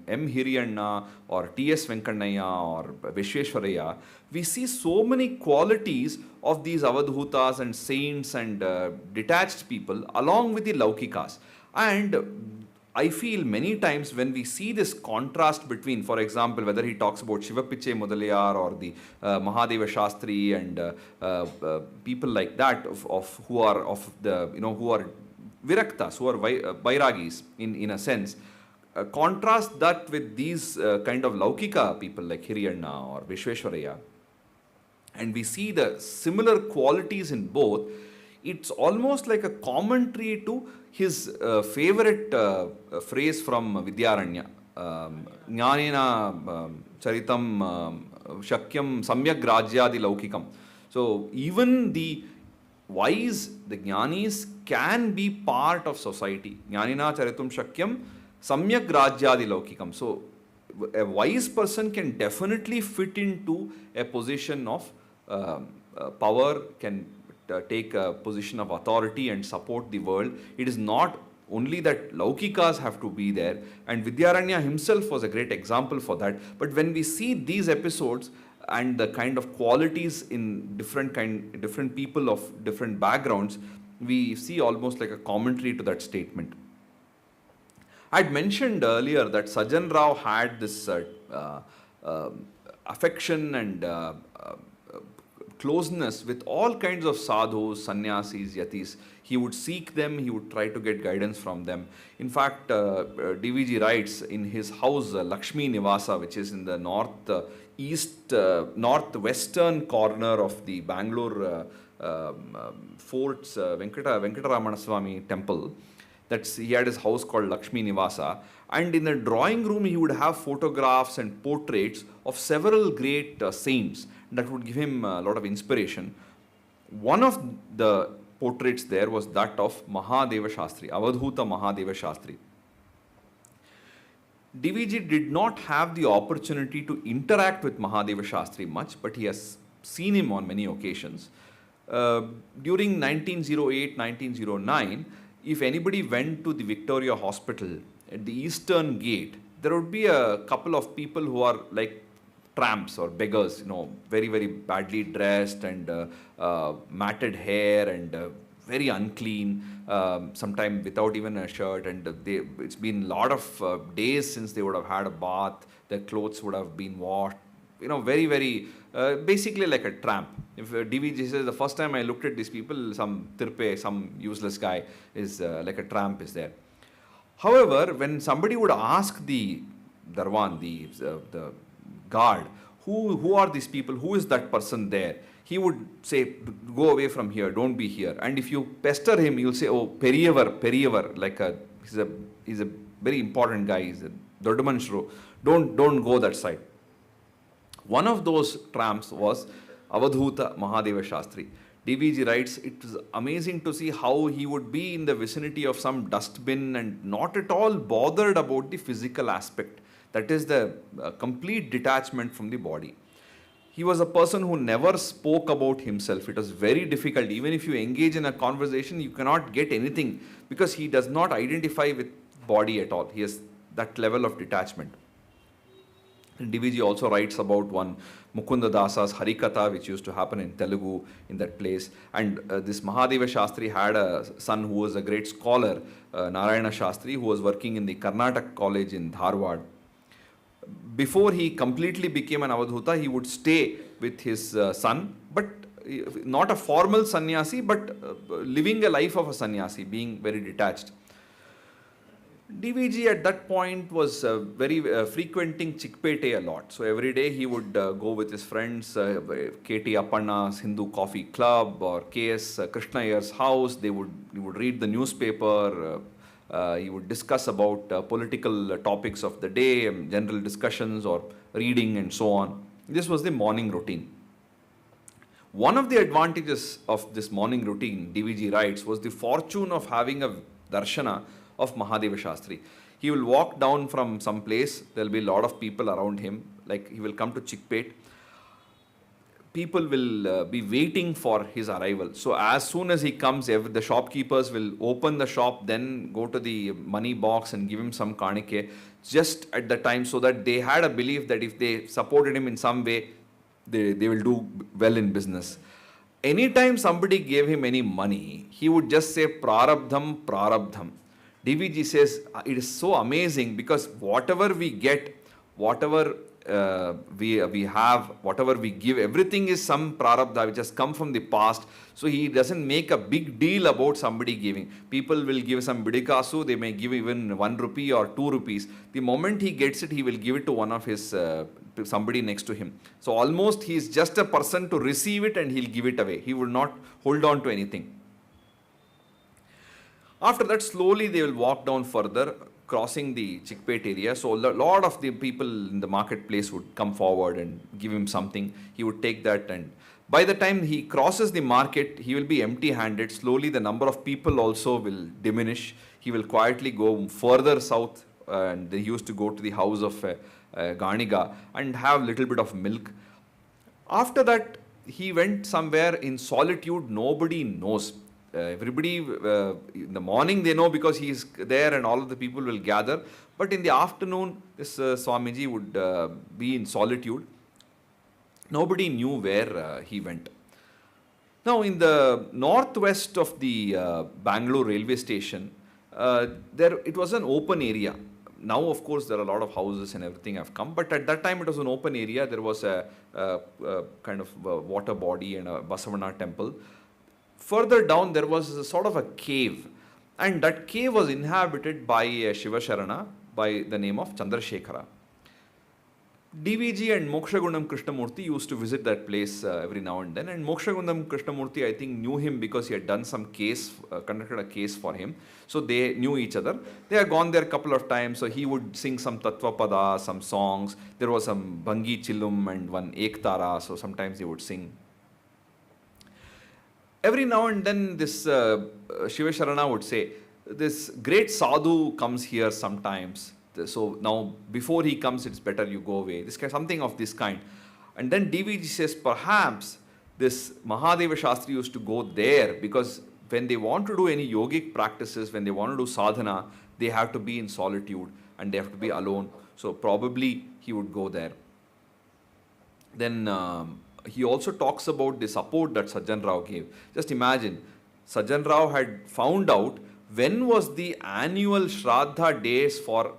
M. Hiriyanna or T.S. Venkannaya or Vishweshwaraya, we see so many qualities of these Avadhutas and saints and detached people along with the Laukikas. And I feel many times when we see this contrast between, for example, whether he talks about Shivapiche Mudaliar or the Mahadeva Shastri and people like that who are who are Viraktas, who are Vairagis in a sense, contrast that with these kind of Laukika people like Hiriyanna or Vishweshwaraya, and we see the similar qualities in both. It's almost like a commentary to his favorite phrase from Vidyaranya, Jnanena Charitam Shakyam Samyak Rajyadi Laukikam. So even the wise, the Jnanis can be part of society. Jnanena Charitam Shakyam Samyak Rajyadi Laukikam. So a wise person can definitely fit into a position of power, can take a position of authority and support the world. It is not only that Laukikas have to be there, and Vidyaranya himself was a great example for that. But when we see these episodes and the kind of qualities in different people of different backgrounds, we see almost like a commentary to that statement. I had mentioned earlier that Sajan Rao had this affection and closeness with all kinds of sadhus, sannyasis, yatis. He would seek them, he would try to get guidance from them. In fact, DVG writes in his house, Lakshmi Nivasa, which is in the northwestern corner of the Bangalore fort's Venkataramana Swami temple. He had his house called Lakshmi Nivasa, and in the drawing room he would have photographs and portraits of several great saints that would give him a lot of inspiration. One of the portraits there was that of Mahadeva Shastri, Avadhuta Mahadeva Shastri. DVG did not have the opportunity to interact with Mahadeva Shastri much, but he has seen him on many occasions. During 1908-1909, if anybody went to the Victoria Hospital at the eastern gate, there would be a couple of people who are like tramps or beggars, very, very badly dressed and matted hair and very unclean, sometimes without even a shirt, and it's been a lot of days since they would have had a bath, their clothes would have been washed, very, very, basically like a tramp. If DVG says, the first time I looked at these people, some tirpe, some useless guy is like a tramp is there. However, when somebody would ask the Darwan, the guard, who are these people, who is that person there, he would say, go away from here, don't be here. And if you pester him, he'll say, oh, Periyavar, like he's a very important guy, he's a Dodamanshru, don't go that side. One of those tramps was Avadhuta Mahadeva Shastri. DVG writes, it was amazing to see how he would be in the vicinity of some dustbin and not at all bothered about the physical aspect. That is the complete detachment from the body. He was a person who never spoke about himself. It was very difficult. Even if you engage in a conversation, you cannot get anything because he does not identify with body at all. He has that level of detachment. DVG also writes about one Mukunda Dasa's Harikatha, which used to happen in Telugu in that place. And this Mahadeva Shastri had a son who was a great scholar, Narayana Shastri, who was working in the Karnataka college in Dharma. Before he completely became an Avadhuta, he would stay with his son, but not a formal sannyasi, but living a life of a sannyasi, being very detached. DVG at that point was very frequenting Chickpete a lot. So every day he would go with his friends, KT Appanna's Hindu Coffee Club or KS Krishna Iyer's house. He would read the newspaper. He would discuss about political topics of the day, general discussions or reading and so on. This was the morning routine. One of the advantages of this morning routine, DVG writes, was the fortune of having a darshana of Mahadeva Shastri. He will walk down from some place, there will be a lot of people around him, like he will come to Chickpete. People will be waiting for his arrival. So as soon as he comes, the shopkeepers will open the shop, then go to the money box and give him some karnike just at the time, so that they had a belief that if they supported him in some way, they will do well in business. Anytime somebody gave him any money, he would just say, Prarabdham, Prarabdham. DVG says, it is so amazing because whatever we get, whatever we have, whatever we give, everything is some prarabdha which has come from the past. So he doesn't make a big deal about somebody giving. People will give some bidikasu, they may give even 1 rupee or 2 rupees. The moment he gets it, he will give it to one of his, to somebody next to him. So almost he is just a person to receive it and he'll give it away. He will not hold on to anything. After that, slowly they will walk down further, crossing the Chickpete area. So a lot of the people in the marketplace would come forward and give him something. He would take that, and by the time he crosses the market, he will be empty-handed. Slowly the number of people also will diminish. He will quietly go further south, and they used to go to the house of Ganiga and have a little bit of milk. After that, he went somewhere in solitude, nobody knows. Everybody, in the morning they know because he is there and all of the people will gather. But in the afternoon, this Swamiji would be in solitude. Nobody knew where he went. Now, in the northwest of the Bangalore railway station, it was an open area. now, of course, there are a lot of houses and everything have come, but at that time it was an open area. There was a kind of water body and a Basavana temple. Further down, there was a sort of a cave, and that cave was inhabited by a Shiva Sharana by the name of Chandrasekhara. DVG and Mokshagundam Krishnamurti used to visit that place every now and then, and Mokshagundam Krishnamurti, I think, knew him because he had done some case, conducted a case for him. So they knew each other. They had gone there a couple of times, so he would sing some Tattvapada, some songs. There was some Bangi Chillum and one Ektara, so sometimes he would sing. Every now and then this Shiva Sharana would say, this great sadhu comes here sometimes. So now before he comes, it's better you go away. Something of this kind. And then DVG says perhaps this Mahadeva Shastri used to go there because when they want to do any yogic practices, when they want to do sadhana, they have to be in solitude and they have to be alone. So probably he would go there. Then he also talks about the support that Sajan Rao gave. Just imagine, Sajan Rao had found out when was the annual Shraddha days for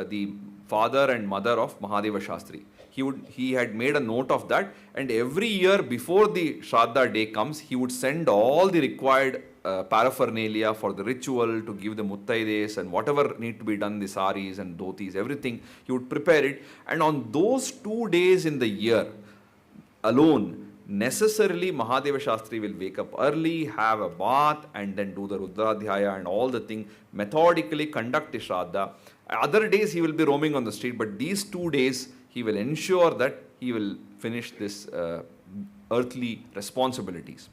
the father and mother of Mahadeva Shastri. He had made a note of that, and every year before the Shraddha day comes, he would send all the required paraphernalia for the ritual to give the muttaides and whatever need to be done, the saris and dhotis, everything, he would prepare it. And on those 2 days in the year alone, necessarily Mahadeva Shastri will wake up early, have a bath, and then do the Rudradhyaya and all the thing, methodically conduct the Shraddha. Other days he will be roaming on the street, but these 2 days he will ensure that he will finish this earthly responsibilities.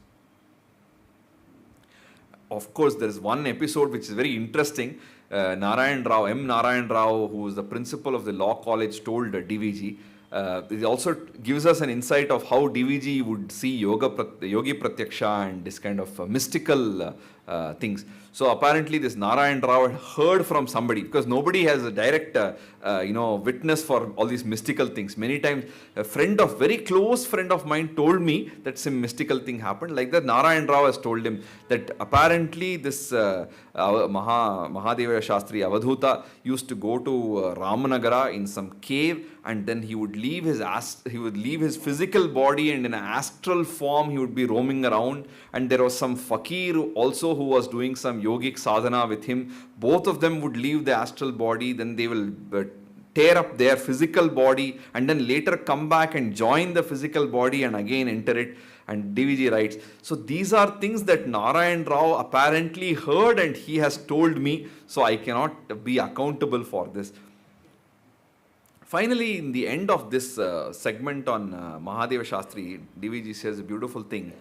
Of course, there is one episode which is very interesting. Narayan Rao, M. Narayan Rao, who is the principal of the law college, told DVG. It also gives us an insight of how DVG would see Yogi Pratyaksha and this kind of mystical things. So apparently this Narayan Rao had heard from somebody, because nobody has a direct witness for all these mystical things. Many times a very close friend of mine told me that some mystical thing happened. Like that, Narayan Rao has told him that apparently this Mahadeva Shastri Avadhuta used to go to Ramanagara in some cave, and then he would leave his physical body, and in an astral form he would be roaming around. And there was some fakir also who was doing some yogic sadhana with him. Both of them would leave the astral body, then they will tear up their physical body, and then later come back and join the physical body and again enter it. And DVG writes, so these are things that Narayan Rao apparently heard and he has told me, so I cannot be accountable for this. Finally, in the end of this segment on Mahadeva Shastri, DVG says a beautiful thing.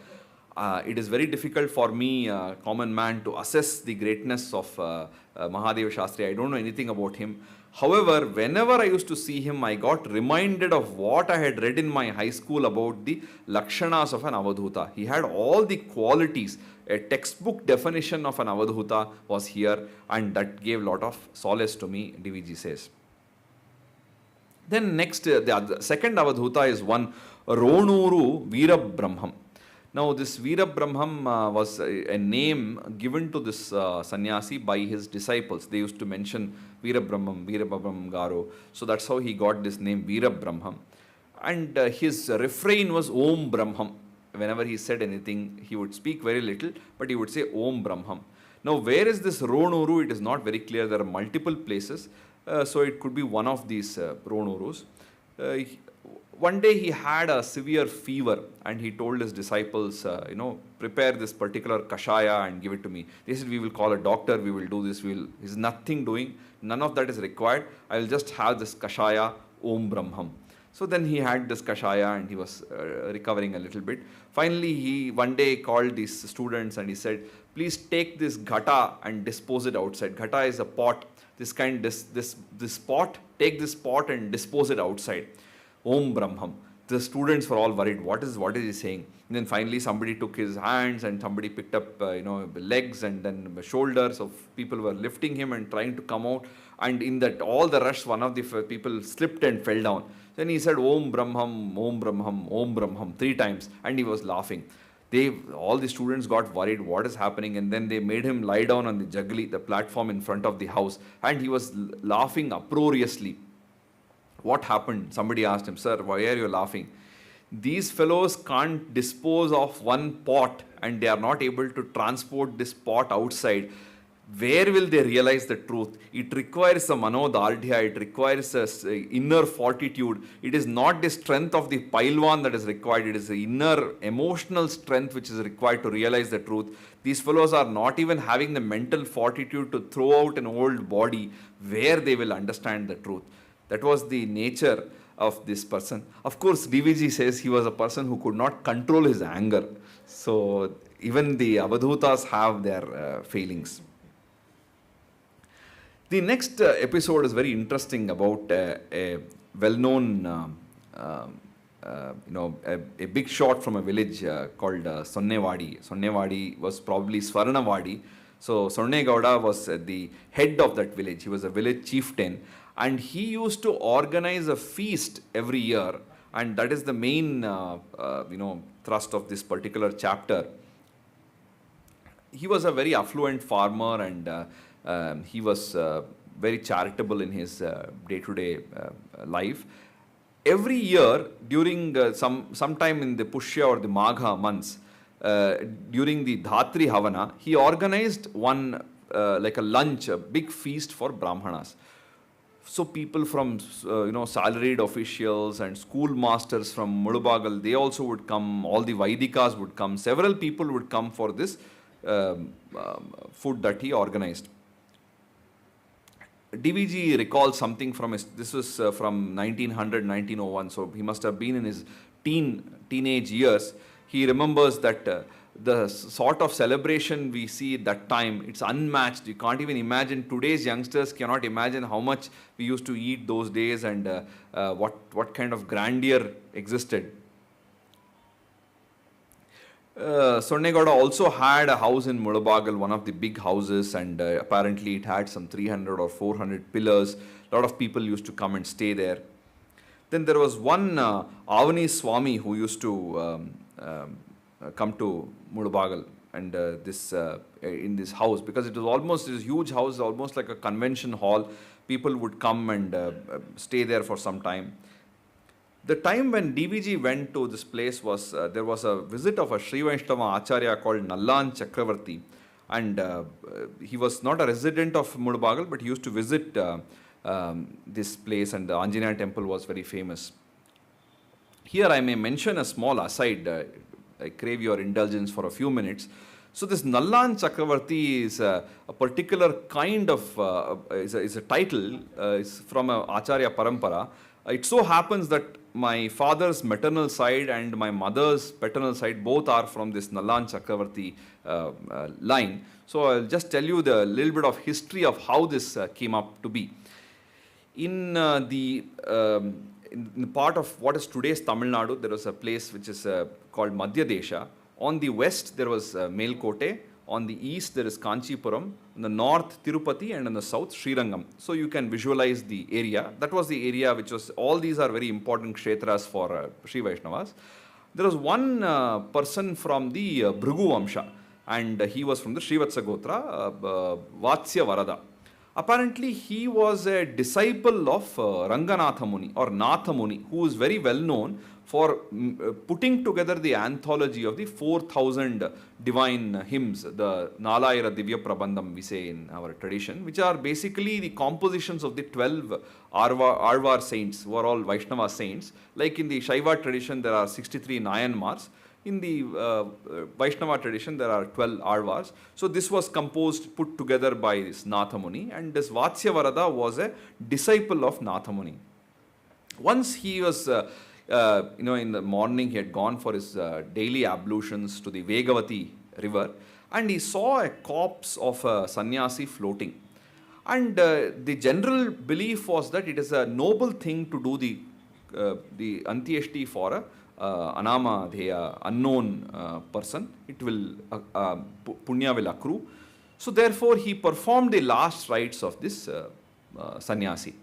It is very difficult for me, common man, to assess the greatness of Mahadeva Shastri. I don't know anything about him. However, whenever I used to see him, I got reminded of what I had read in my high school about the Lakshanas of an Avadhuta. He had all the qualities. A textbook definition of an Avadhuta was here, and that gave a lot of solace to me, DVG says. Then next, the second Avadhuta is one Ronuru Veerabrahmam. Now this Veerabrahmam was a name given to this sannyasi by his disciples. They used to mention Veerabrahmam Garo. So that's how he got this name Veerabrahmam. And his refrain was Om Brahmam. Whenever he said anything, he would speak very little, but he would say Om Brahmam. Now where is this Ronuru? It is not very clear. There are multiple places. So it could be one of these Ronurus. One day he had a severe fever and he told his disciples, prepare this particular kashaya and give it to me. They said, we will call a doctor, we will do this, he's nothing doing, none of that is required. I will just have this kashaya, Om Brahmam. So then he had this kashaya and he was recovering a little bit. Finally, he one day called these students and he said, please take this ghata and dispose it outside. Ghata is a pot. This pot, take this pot and dispose it outside. Om Brahmam. The students were all worried. What is he saying? And then finally somebody took his hands and somebody picked up legs and then shoulders of people were lifting him and trying to come out. And in that all the rush, one of the people slipped and fell down. Then he said Om Brahmam, Om Brahmam, Om Brahmam 3 times, and he was laughing. All the students got worried, what is happening? And then they made him lie down on the jagli, the platform in front of the house, and he was laughing uproariously. What happened? Somebody asked him, sir, why are you laughing? These fellows can't dispose of one pot and they are not able to transport this pot outside. Where will they realize the truth? It requires a manodardhya, it requires a inner fortitude. It is not the strength of the pailwan that is required, it is the inner emotional strength which is required to realize the truth. These fellows are not even having the mental fortitude to throw out an old body. Where they will understand the truth? That was the nature of this person. Of course, DVG says he was a person who could not control his anger. So even the Avadhutas have their failings. The next episode is very interesting about a well-known, a big shot from a village called Sonnevadi. Sonnevadi was probably Swarnavadi. So Sonnegowda was the head of that village. He was a village chieftain, and he used to organize a feast every year, and that is the main, thrust of this particular chapter. He was a very affluent farmer, and he was very charitable in his day-to-day life. Every year, during sometime in the Pushya or the Magha months, during the Dhatri Havana, he organized one like a lunch, a big feast for Brahmanas. So people from salaried officials and schoolmasters from Mudubagal, they also would come. All the Vaidikas would come. Several people would come for this food that he organized. DVG recalls something from this was from 1900, 1901, so he must have been in his teenage years. He remembers that the sort of celebration we see at that time, it's unmatched. You can't even imagine. Today's youngsters cannot imagine how much we used to eat those days and what kind of grandeur existed. Sonnegowda also had a house in Mudubagal, one of the big houses, and apparently it had some 300 or 400 pillars. A lot of people used to come and stay there. Then there was one Avani Swami who used to come to Mudubagal and in this house, because it was almost this huge house, almost like a convention hall. People would come and stay there for some time. The time when DVG went to this place was, there was a visit of a Sri Vaishnava Acharya called Nallan Chakravarti, and he was not a resident of Mudubagal, but he used to visit this place, and the Anjaneya temple was very famous. Here I may mention a small aside. I crave your indulgence for a few minutes. So this Nallan Chakravarti is a particular kind of, is a title, is from a Acharya Parampara. It so happens that my father's maternal side and my mother's paternal side both are from this Nallan Chakravarti line. So I'll just tell you the little bit of history of how this came up to be. In the part of what is today's Tamil Nadu, there was a place which is called Madhya Desha. On the west, there was Melkote. On the east, there is Kanchipuram. On the north, Tirupati, and on the south, Srirangam. So you can visualize the area. That was the area which was, all these are very important kshetras for Sri Vaishnavas. There was one person from the Bhrigu Vamsha, and he was from the Srivatsa Gotra, Vatsya Varada. Apparently, he was a disciple of Ranganatha Muni or Natha Muni, who is very well known for putting together the anthology of the 4,000 divine hymns, the Nalayira Divya Prabandham, we say in our tradition, which are basically the compositions of the 12 Alvar saints, who are all Vaishnava saints. Like in the Shaiva tradition, there are 63 Nayanmars. In the Vaishnava tradition, there are 12 Alvars. So this was composed, put together by this Natha Muni, and this Vatsya Varada was a disciple of Natha Muni. Once he was, in the morning, he had gone for his daily ablutions to the Vegavati river, and he saw a corpse of a sannyasi floating. And the general belief was that it is a noble thing to do the Antyeshti for a Anama Dheya, unknown person. It will, Punya will accrue. So therefore he performed the last rites of this sannyasi.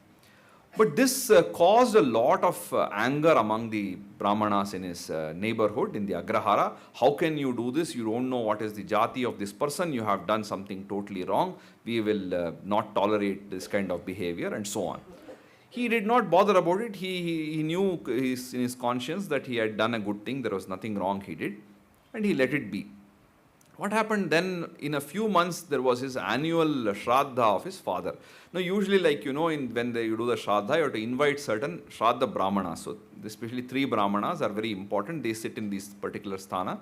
But this caused a lot of anger among the Brahmanas in his neighborhood, in the Agrahara. How can you do this? You don't know what is the jati of this person. You have done something totally wrong. We will not tolerate this kind of behavior, and so on. He did not bother about it. He knew in his conscience that he had done a good thing. There was nothing wrong he did, and he let it be. What happened then, in a few months, there was his annual Shraddha of his father. Now, usually, like, when you do the Shraddha, you have to invite certain Shraddha Brahmanas. So, especially 3 Brahmanas are very important. They sit in this particular sthana.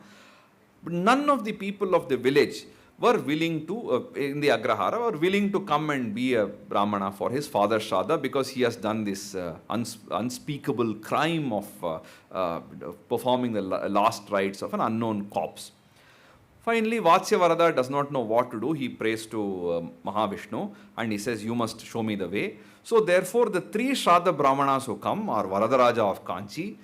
But none of the people of the village were willing to, in the Agrahara, were willing to come and be a Brahmana for his father's Shraddha, because he has done this unspeakable crime of performing the last rites of an unknown corpse. Finally, Vatsyavarada does not know what to do. He prays to Mahavishnu and he says, you must show me the way. So therefore, the 3 Shraddha Brahmanas who come are Varadaraja of Kanchi,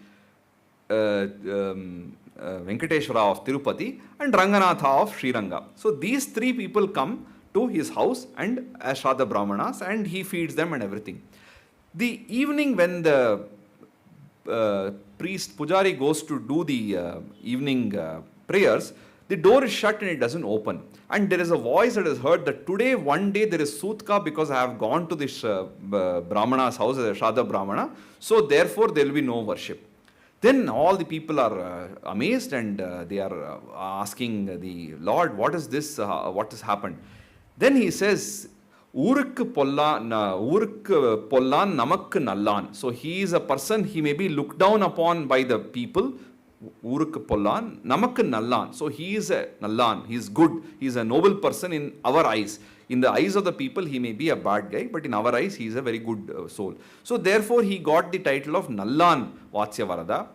Venkateshwara of Tirupati, and Ranganatha of Sriranga. So these 3 people come to his house and as Shraddha Brahmanas, and he feeds them and everything. The evening when the priest, Pujari, goes to do the evening prayers, the door is shut and it doesn't open. And there is a voice that is heard that today, one day, there is Sutka because I have gone to this Brahmana's house, as a Shraddha Brahmana. So therefore, there will be no worship. Then all the people are amazed and they are asking the Lord, what is this? What has happened? Then he says, Uruk Pollan Namak Nallan. So he is a person, he may be looked down upon by the people. Uruk Pollan, Namak Nallan. So he is a Nallan, he is good, he is a noble person in our eyes. In the eyes of the people, he may be a bad guy, but in our eyes, he is a very good soul. So therefore, he got the title of Nallan Vatsyavarada.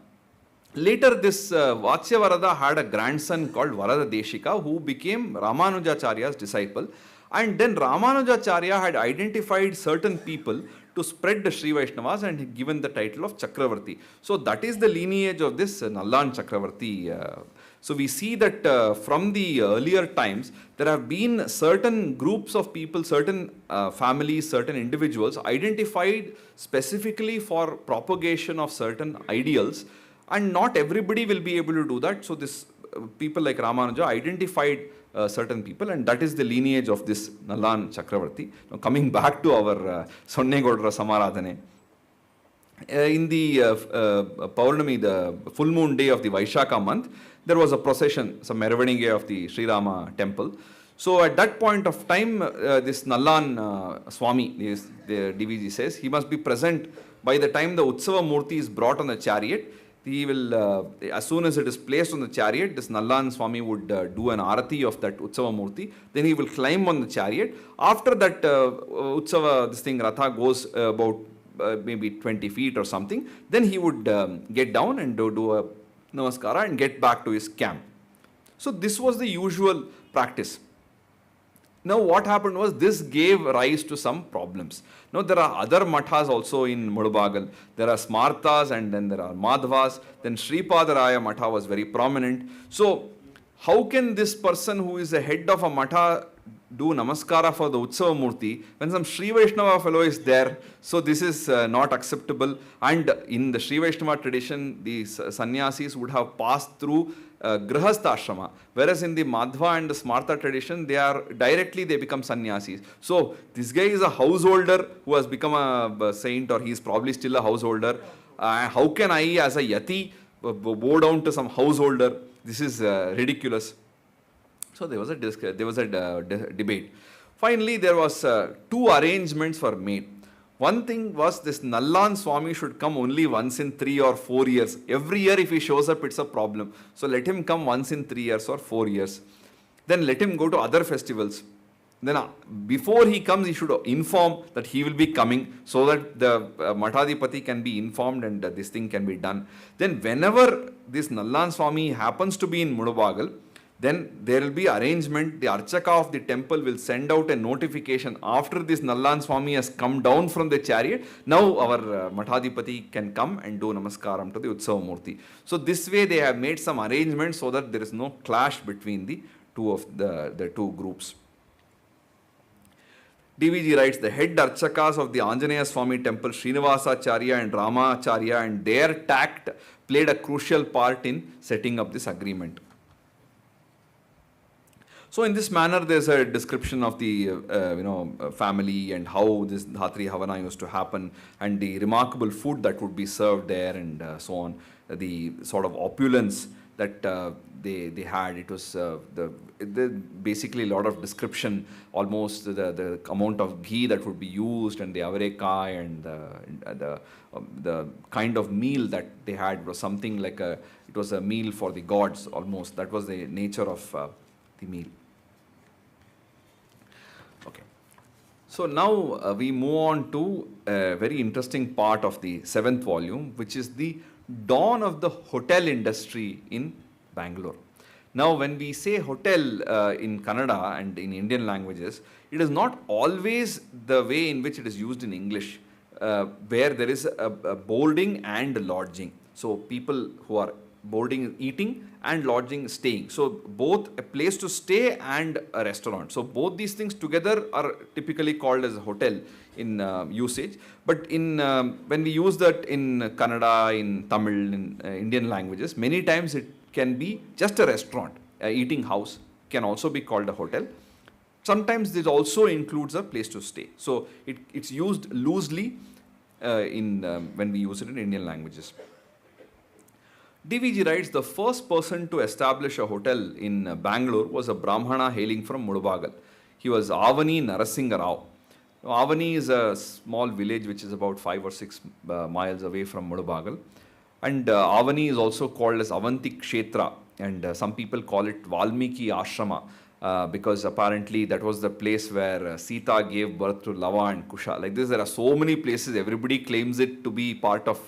Later, this Vatsyavarada had a grandson called Varada Deshika, who became Ramanujacharya's disciple. And then Ramanujacharya had identified certain people to spread the Sri Vaishnavas and given the title of Chakravarti. So that is the lineage of this Nallan Chakravarti. So we see that from the earlier times, there have been certain groups of people, certain families, certain individuals identified specifically for propagation of certain ideals, and not everybody will be able to do that. So this people like Ramanuja identified certain people, and that is the lineage of this Nallan Chakravarti. Now coming back to our Sonnegodra Samaradhane, in the Paurnami, the full moon day of the Vaishaka month, there was a procession, some Meravadinge of the Sri Rama temple. So at that point of time, this Nallan Swami, the DVG says, he must be present by the time the Utsava Murti is brought on the chariot. He will, as soon as it is placed on the chariot, this Nallan Swami would do an arati of that Utsava Murti. Then he will climb on the chariot. After that Utsava, this thing, Ratha goes about maybe 20 feet or something. Then he would get down and do a Namaskara and get back to his camp. So this was the usual practice. Now what happened was, this gave rise to some problems. Now there are other mathas also in Mudubagal. There are Smartas and then there are Madhavas. Then Sripadaraya Matha was very prominent. So how can this person who is the head of a matha do namaskara for the Utsava Murti when some Sri Vaishnava fellow is there? So this is not acceptable. And in the Sri Vaishnava tradition, the sannyasis would have passed through Grihastha ashrama, whereas in the Madhva and the Smarta tradition, they become sannyasis. So this guy is a householder who has become a saint, or he is probably still a householder. How can I, as a yati, bow down to some householder? This is ridiculous. So there was a debate. Finally, there was 2 arrangements were made. One thing was, this Nallan Swami should come only once in 3 or 4 years. Every year if he shows up, it's a problem. So let him come once in 3 years or 4 years. Then let him go to other festivals. Then before he comes, he should inform that he will be coming, so that the Matadipati can be informed and this thing can be done. Then whenever this Nallan Swami happens to be in Mudubagal, then there will be arrangement. The Archaka of the temple will send out a notification after this Nallan Swami has come down from the chariot. Now our Matadipati can come and do Namaskaram to the Utsava Murti. So this way they have made some arrangements so that there is no clash between the two groups. DVG writes, the head Archakas of the Anjaneya Swami temple, Srinivasacharya and Ramacharya, and their tact played a crucial part in setting up this agreement. So in this manner, there's a description of the family and how this Dhatri Havana used to happen, and the remarkable food that would be served there, and so on. The sort of opulence that they had. It was basically a lot of description, almost the amount of ghee that would be used, and the avarekai, and the kind of meal that they had was something like it was a meal for the gods almost. That was the nature of the meal. Okay. So now we move on to a very interesting part of the 7th volume, which is the dawn of the hotel industry in Bangalore. Now, when we say hotel in Kannada and in Indian languages, it is not always the way in which it is used in English, where there is a boarding and lodging. So, people who are boarding, eating, and lodging, staying. So, both a place to stay and a restaurant. So, both these things together are typically called as a hotel in usage. But in when we use that in Kannada, in Tamil, in Indian languages, many times it can be just a restaurant. Eating house can also be called a hotel. Sometimes this also includes a place to stay. So, it's used loosely when we use it in Indian languages. DVG writes, the first person to establish a hotel in Bangalore was a Brahmana hailing from Mudabagal. He was Avani Narasimharaja. Avani is a small village which is about 5 or 6 miles away from Mudabagal. And Avani is also called as Avanti Chitra, and some people call it Valmiki Ashrama. Because apparently that was the place where Sita gave birth to Lava and Kusha. Like this, there are so many places, everybody claims it to be part of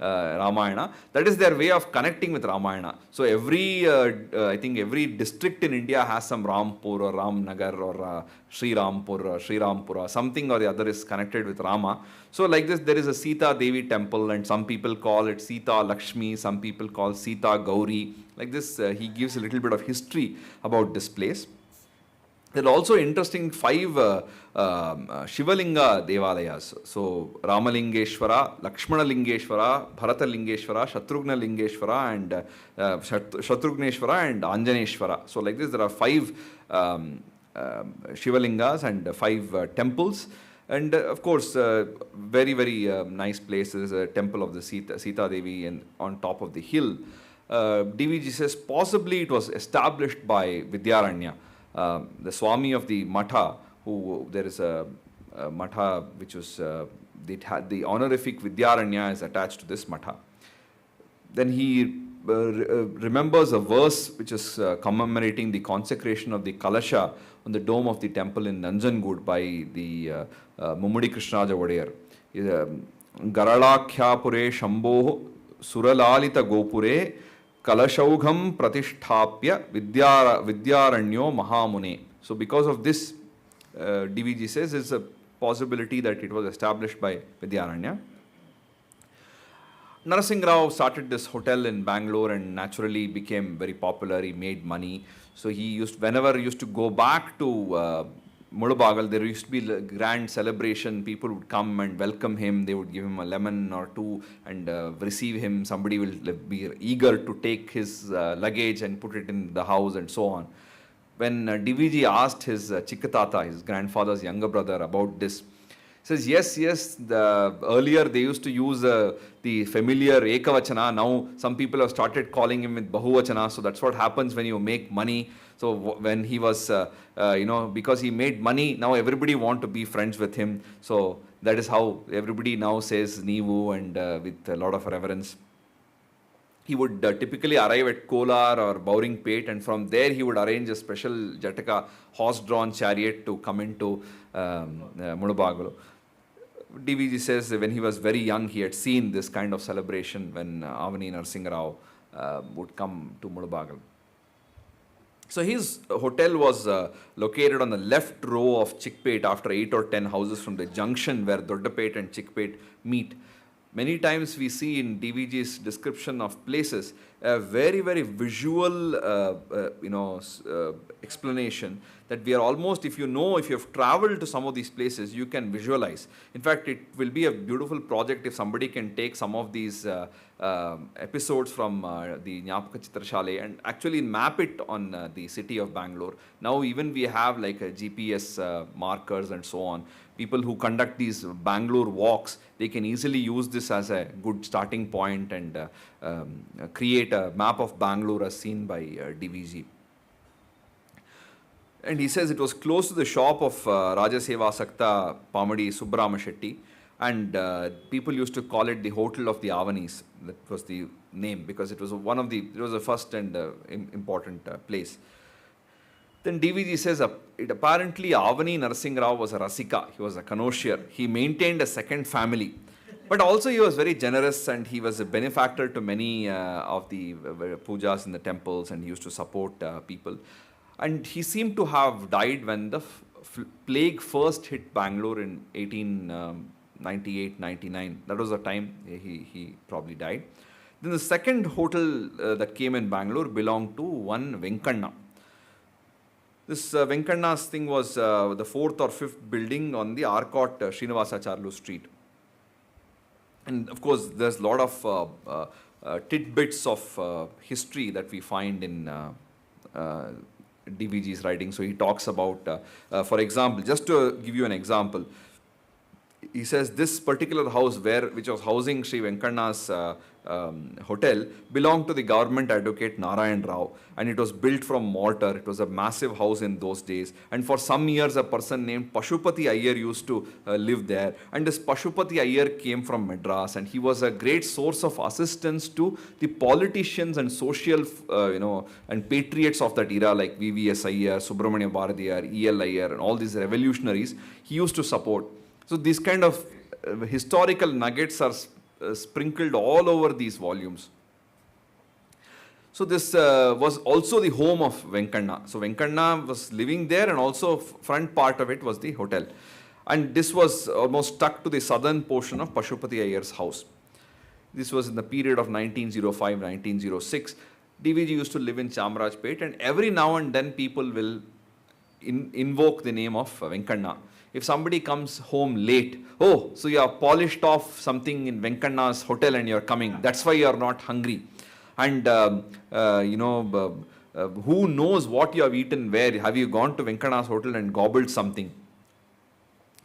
Ramayana. That is their way of connecting with Ramayana. So I think every district in India has some Rampur or Ramnagar or Sri Rampur or Sri Rampura, something or the other is connected with Rama. So like this, there is a Sita Devi temple, and some people call it Sita Lakshmi, some people call Sita Gauri. Like this, he gives a little bit of history about this place. There are also interesting 5 Shivalinga Devalayas. So, Ramalingeshwara, Lakshmana Lingeshwara, Bharata Lingeshwara, Shatrughna Lingeshwara, and Shatrugneshwara and Anjaneshwara. So, like this, there are 5 Shivalingas and 5 temples. And of course, very, very nice places, a temple of the Sita Devi and on top of the hill. DVG says possibly it was established by Vidyaranya, the Swami of the Matha, there is a Matha which was, the honorific Vidyaranya is attached to this Matha. Then he remembers a verse which is commemorating the consecration of the Kalasha on the dome of the temple in Nanjangud by the Mummudi Krishnaja Wadiyar. Garalakhyapure Shambho Suralalita Gopure Kalashaugham Pratisthapya Vidyaranyo Mahamune. So because of this, DVG says it's a possibility that it was established by Vidyaranya. Narasimha Rao started this hotel in Bangalore and naturally became very popular. He made money. So whenever he used to go back to Mudabagal, there used to be a grand celebration. People would come and welcome him. They would give him a lemon or 2 and receive him. Somebody will be eager to take his luggage and put it in the house and so on. When DVG asked his Chikkatata, his grandfather's younger brother, about this, he says, yes, earlier they used to use the familiar Ekavachana. Now some people have started calling him with Bahuvachana. So that's what happens when you make money. So when he was, because he made money, now everybody want to be friends with him. So that is how everybody now says Neevu and with a lot of reverence. He would typically arrive at Kolar or Bowringpet, and from there he would arrange a special Jnapaka horse-drawn chariot to come into Mudabagal. DVG says when he was very young, he had seen this kind of celebration when Avani Narasimha Rao would come to Mudabagal. So his hotel was located on the left row of Chickpet after 8 or 10 houses from the junction where Doddapet and Chickpet meet. Many times we see in DVG's description of places a very, very visual explanation that we are almost, if you have traveled to some of these places, you can visualize. In fact, it will be a beautiful project if somebody can take some of these episodes from the Jnapaka Chitra Shaale and actually map it on the city of Bangalore. Now even we have like a GPS markers and so on. People who conduct these Bangalore walks, they can easily use this as a good starting point and create a map of Bangalore as seen by DVG. And he says it was close to the shop of Rajaseva Sakta Pamadi Subbrama Shetty, and people used to call it the Hotel of the Avanis. That was the name because it was the first and important place. Then DVG says it apparently Avani Narasimha Rao was a Rasika. He was a connoisseur. He maintained a second family. But also he was very generous and he was a benefactor to many of the pujas in the temples and he used to support people. And he seemed to have died when the plague first hit Bangalore in 1898-99. That was the time he probably died. Then the second hotel that came in Bangalore belonged to one Venkanna. This Venkanna's thing was the fourth or fifth building on the Arcot Srinivasacharlu Street. And of course, there's a lot of tidbits of history that we find in DVG's writing. So he talks about, for example, just to give you an example, he says this particular house which was housing Sri Venkanna's hotel belonged to the government advocate Narayan Rao and it was built from mortar. It was a massive house in those days and for some years a person named Pashupati Iyer used to live there, and this Pashupati Iyer came from Madras and he was a great source of assistance to the politicians and social and patriots of that era like VVS Iyer, Subramania Bharadiyar, E.L. Iyer and all these revolutionaries he used to support. So these kind of historical nuggets are sprinkled all over these volumes. So this was also the home of Venkanna. So Venkanna was living there and also front part of it was the hotel. And this was almost stuck to the southern portion of Pashupati Iyer's house. This was in the period of 1905-1906. DVG used to live in Chamarajpet and every now and then people will invoke the name of Venkanna. If somebody comes home late, oh, so you have polished off something in Venkanna's hotel and you're coming. That's why you're not hungry. And, who knows what you have eaten where? Have you gone to Venkanna's hotel and gobbled something?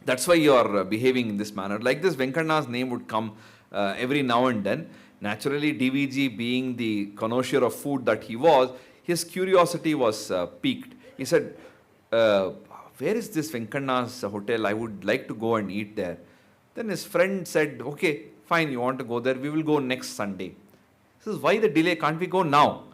That's why you're behaving in this manner. Like this, Venkanna's name would come every now and then. Naturally, DVG being the connoisseur of food that he was, his curiosity was piqued. He said, where is this Venkanna's hotel? I would like to go and eat there. Then his friend said, okay, fine, you want to go there? We will go next Sunday. He says, why the delay? Can't we go now?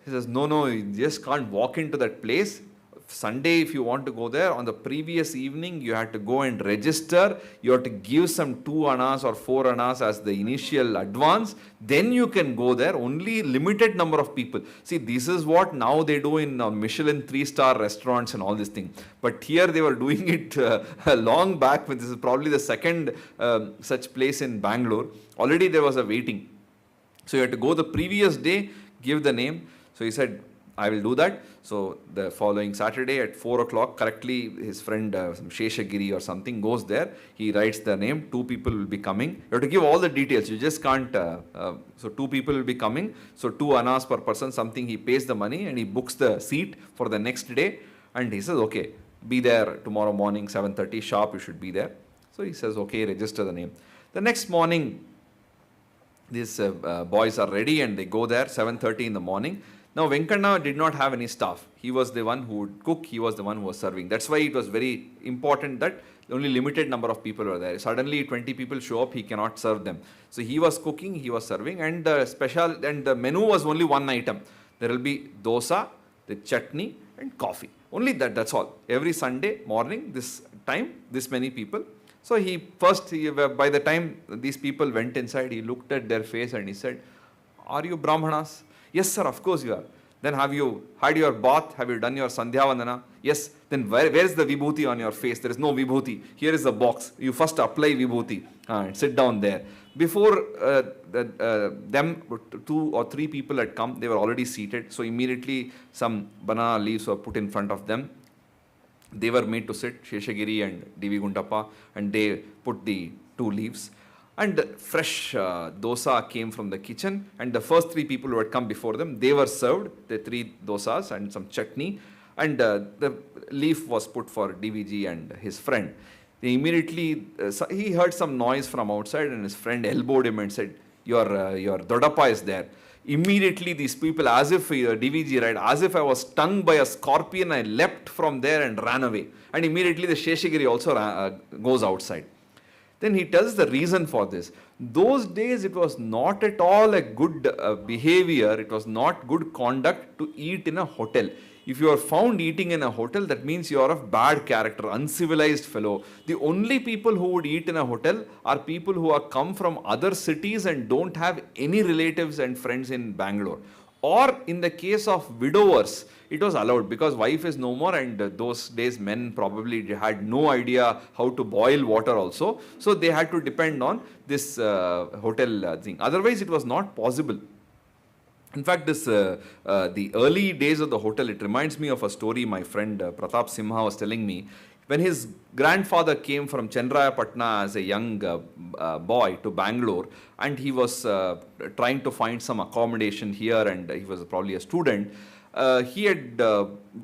He says, no, you just can't walk into that place. Sunday, if you want to go there, on the previous evening, you had to go and register. You have to give some 2 annas or 4 annas as the initial advance. Then you can go there. Only limited number of people. See, this is what now they do in Michelin 3-star restaurants and all this thing. But here they were doing it long back. This is probably the second such place in Bangalore. Already there was a waiting. So you had to go the previous day, give the name. So he said, I will do that. So the following Saturday at 4 o'clock, correctly, his friend Sheshagiri or something goes there. He writes the name. 2 people will be coming. You have to give all the details. You just can't. So 2 people will be coming. So 2 annas per person, something. He pays the money and he books the seat for the next day. And he says, okay, be there tomorrow morning, 7:30 sharp. You should be there. So he says, okay, register the name. The next morning, these boys are ready and they go there 7:30 in the morning. Now, Venkanna did not have any staff. He was the one who would cook. He was the one who was serving. That's why it was very important that only limited number of people were there. Suddenly, 20 people show up, he cannot serve them. So he was cooking, he was serving, and the menu was only one item. There will be dosa, the chutney, and coffee. Only that. That's all. Every Sunday morning, this time, this many people. So by the time these people went inside, he looked at their face and he said, "Are you Brahmanas?" "Yes, sir, of course you are." "Then have you had your bath? Have you done your Sandhya Vandana?" "Yes." "Then where is the vibhuti on your face?" "There is no vibhuti. Here is the box. You first apply vibhuti and sit down there." Before them, 2 or 3 people had come. They were already seated. So immediately some banana leaves were put in front of them. They were made to sit, Sheshagiri and DV Gundappa, and they put the 2 leaves. And fresh dosa came from the kitchen, and the first 3 people who had come before them, they were served the 3 dosas and some chutney, and the leaf was put for DVG and his friend. They immediately, he heard some noise from outside, and his friend elbowed him and said, your Dodappa is there. Immediately these people, as if DVG, right, as if I was stung by a scorpion, I leapt from there and ran away. And immediately the Sheshagiri also goes outside. Then he tells the reason for this. Those days it was not at all a good behavior, it was not good conduct to eat in a hotel. If you are found eating in a hotel, that means you are of bad character, uncivilized fellow. The only people who would eat in a hotel are people who are come from other cities and don't have any relatives and friends in Bangalore. Or in the case of widowers, it was allowed because wife is no more, and those days men probably had no idea how to boil water also. So they had to depend on this hotel thing. Otherwise it was not possible. In fact, the early days of the hotel, it reminds me of a story my friend Pratap Simha was telling me. When his grandfather came from Chandrayapatna as a young boy to Bangalore, and he was trying to find some accommodation here, and he was probably a student, he had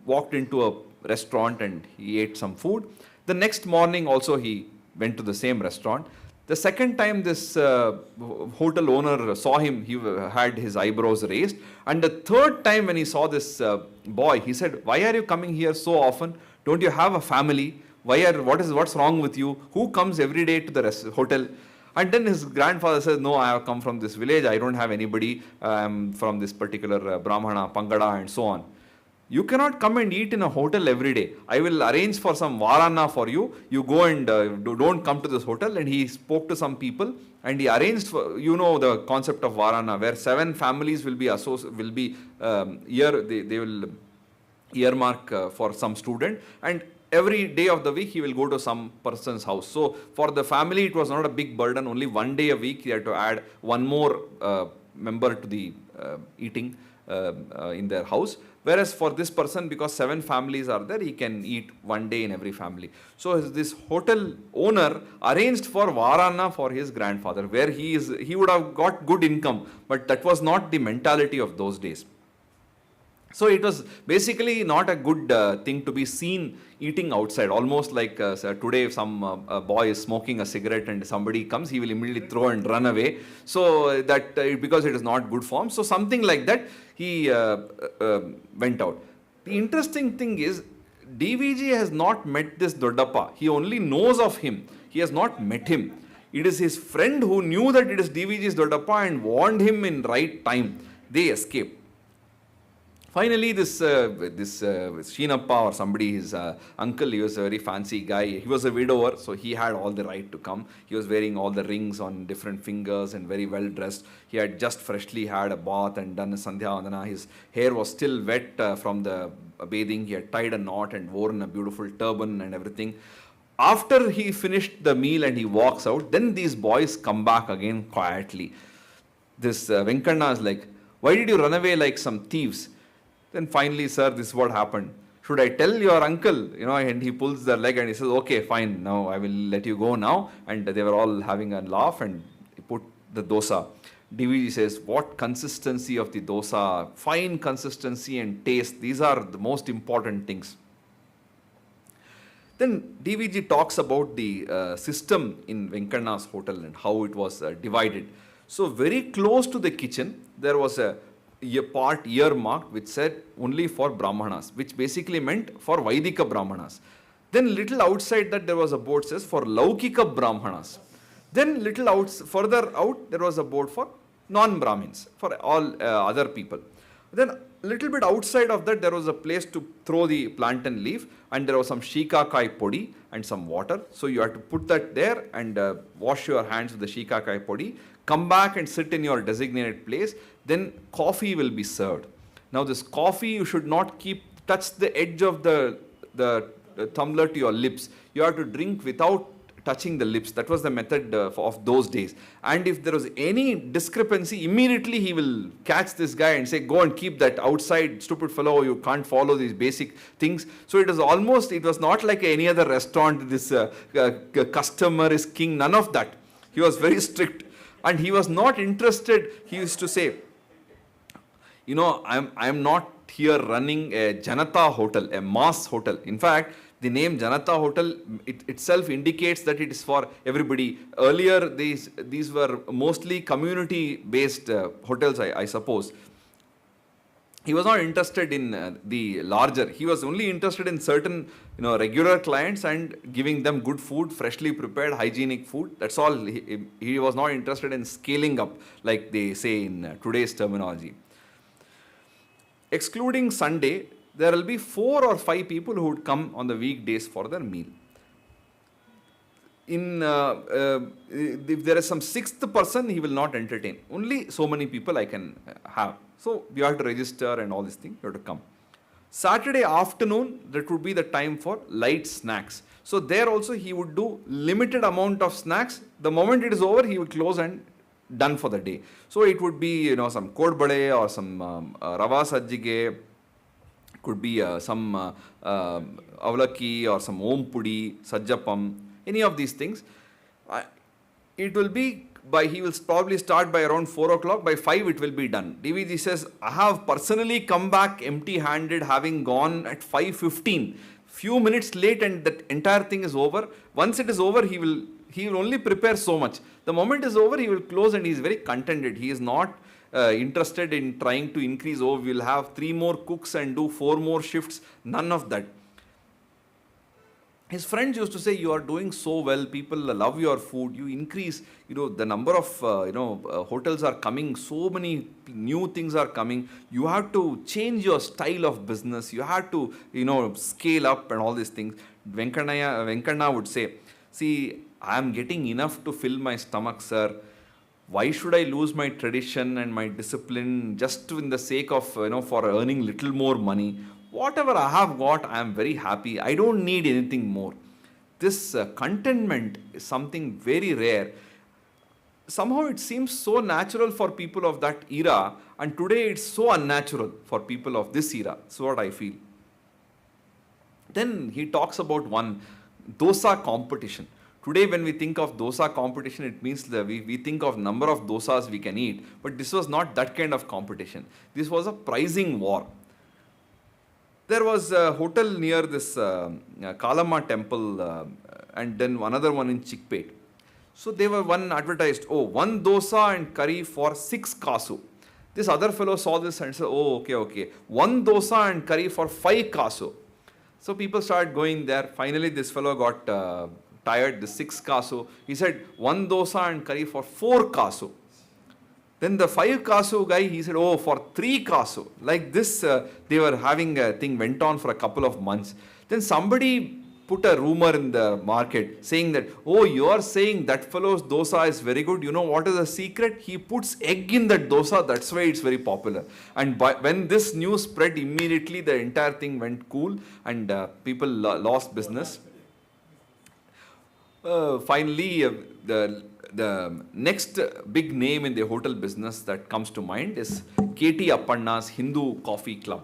walked into a restaurant and he ate some food. The next morning also he went to the same restaurant. The second time this hotel owner saw him, he had his eyebrows raised. And the third time when he saw this boy, he said, "Why are you coming here so often? Don't you have a family? What's wrong with you? Who comes every day to the hotel?" And then his grandfather says, "No, I have come from this village. I don't have anybody. I'm from this particular Brahmana, Pangada, and so on. You cannot come and eat in a hotel every day. I will arrange for some varana for you. You go and don't come to this hotel." And he spoke to some people and he arranged for, the concept of varana, where 7 families will be they will earmark for some student, and every day of the week he will go to some person's house. So for the family it was not a big burden. Only one day a week he had to add one more member to the eating in their house. Whereas for this person, because 7 families are there, he can eat one day in every family. So this hotel owner arranged for varana for his grandfather, where he would have got good income, but that was not the mentality of those days. So it was basically not a good thing to be seen eating outside. Almost like today, if some boy is smoking a cigarette and somebody comes, he will immediately throw and run away. So that because it is not good form. So something like that, he went out. The interesting thing is, DVG has not met this Dodappa. He only knows of him. He has not met him. It is his friend who knew that it is DVG's Dodappa and warned him in right time. They escaped. Finally, this Shinappa or somebody, his uncle, he was a very fancy guy. He was a widower, so he had all the right to come. He was wearing all the rings on different fingers and very well dressed. He had just freshly had a bath and done a Sandhya Vandana. His hair was still wet from the bathing. He had tied a knot and worn a beautiful turban and everything. After he finished the meal and he walks out, then these boys come back again quietly. This Venkana is like, "Why did you run away like some thieves?" Then finally, "Sir, this is what happened. Should I tell your uncle?" And he pulls their leg and he says, "Okay, fine. Now I will let you go now." And they were all having a laugh and he put the dosa. DVG says, "What consistency of the dosa, fine consistency and taste. These are the most important things." Then DVG talks about the system in Venkana's hotel and how it was divided. So very close to the kitchen, there was a part earmarked which said only for Brahmanas, which basically meant for Vaidika Brahmanas. Then little outside that there was a board says for Laukika Brahmanas. Then little further out there was a board for non-Brahmins, for all other people. Then little bit outside of that there was a place to throw the plantain leaf, and there was some shikakai podi and some water. So you had to put that there and wash your hands with the shikakai podi. Come back and sit in your designated place. Then coffee will be served. Now this coffee you should not touch the edge of the tumbler to your lips. You have to drink without touching the lips. That was the method of those days. And if there was any discrepancy, immediately he will catch this guy and say, go and keep that outside, stupid fellow, you can't follow these basic things. So it was not like any other restaurant, this customer is king, none of that. He was very strict. And he was not interested. He used to say, I'm not here running a Janata hotel, a mass hotel. In fact, the name Janata Hotel itself indicates that it is for everybody. Earlier, these were mostly community-based hotels, I suppose. He was not interested in the larger. He was only interested in certain, regular clients and giving them good food, freshly prepared, hygienic food. That's all. He was not interested in scaling up, like they say in today's terminology. Excluding Sunday, there will be 4 or 5 people who would come on the weekdays for their meal. If there is some 6th person, he will not entertain. Only so many people I can have. So you have to register and all these things. You have to come. Saturday afternoon, that would be the time for light snacks. So there also he would do limited amount of snacks. The moment it is over, he will close and done for the day. So it would be, some kodbade or some rava sajjige. Could be some avlaki or some om pudi, sajjapam, any of these things. It will be he will probably start by around 4 o'clock. By 5 it will be done. DVG says, I have personally come back empty-handed, having gone at 5:15. Few minutes late and that entire thing is over. Once it is over, he will only prepare so much. The moment is over, he will close and he is very contented. He is not interested in trying to increase, we will have 3 more cooks and do 4 more shifts. None of that. His friends used to say, you are doing so well, people love your food, you increase, the number of, hotels are coming, so many new things are coming, you have to change your style of business, you have to, scale up and all these things. Venkana would say, see, I am getting enough to fill my stomach, sir. Why should I lose my tradition and my discipline just in the sake of, for earning little more money? Whatever I have got, I am very happy. I don't need anything more. This contentment is something very rare. Somehow it seems so natural for people of that era, and today it's so unnatural for people of this era. That's what I feel. Then he talks about one dosa competition. Today when we think of dosa competition, it means that we think of number of dosas we can eat. But this was not that kind of competition. This was a pricing war. There was a hotel near this Kalamma temple and then another one in Chickpet. So they were one advertised, 1 dosa and curry for 6 kasu. This other fellow saw this and said, okay. 1 dosa and curry for 5 kasu. So people started going there. Finally this fellow got tired, the 6 kasu. He said 1 dosa and curry for 4 kasu. Then the 5 kasu guy, he said, for 3 kasu. Like this, they were having a thing, went on for a couple of months. Then somebody put a rumor in the market saying that, you are saying that fellow's dosa is very good. You know what is the secret? He puts egg in that dosa. That's why it's very popular. And when this news spread, immediately the entire thing went cool and people lost business. Finally, the next big name in the hotel business that comes to mind is K.T. Appanna's Hindu Coffee Club.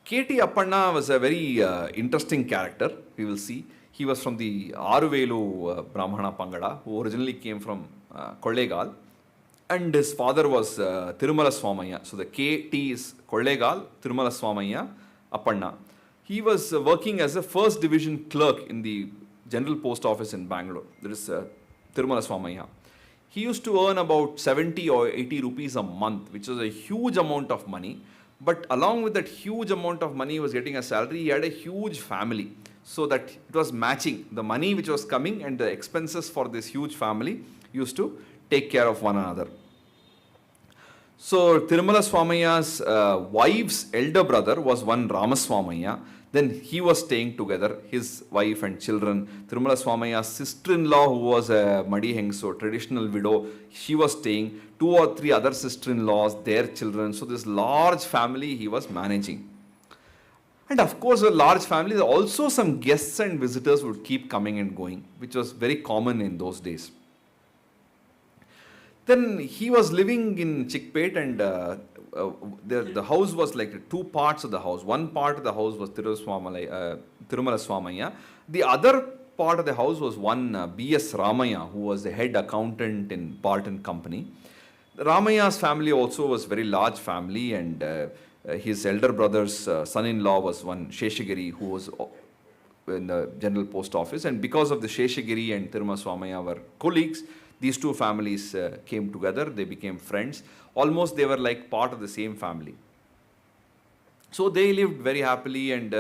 K.T. Appanna was a very interesting character, we will see. He was from the Aruvelu Brahmana Pangada, who originally came from Kollegal. And his father was Tirumala Swamaya. So the K.T. is Kollegal, Tirumala Swamaya, Appanna. He was working as a first division clerk in the General Post Office in Bengaluru. There is Tirumala Swamaya. He used to earn about 70 or 80 rupees a month, which was a huge amount of money. But along with that huge amount of money he was getting a salary, he had a huge family. So that it was matching. The money which was coming and the expenses for this huge family used to take care of one another. So Tirumala Swamaya's wife's elder brother was one Ramaswamaya. Then he was staying together, his wife and children. Tirumala Swamaya's sister-in-law, who was a Madi Hengso, traditional widow, she was staying. 2 or 3 other sister-in-laws, their children. So this large family he was managing. And of course, a large family, also some guests and visitors would keep coming and going, which was very common in those days. Then he was living in Chickpet, and the house was like two parts of the house. One part of the house was Tirumala Swamaya. The other part of the house was one B.S. Ramaya, who was the head accountant in Barton Company. Ramaya's family also was very large family, and his elder brother's son-in-law was one Sheshagiri, who was in the General Post Office. And because of the Sheshagiri and Tirumala Swamaya were colleagues, these two families came together. They became friends. Almost they were like part of the same family. So they lived very happily, and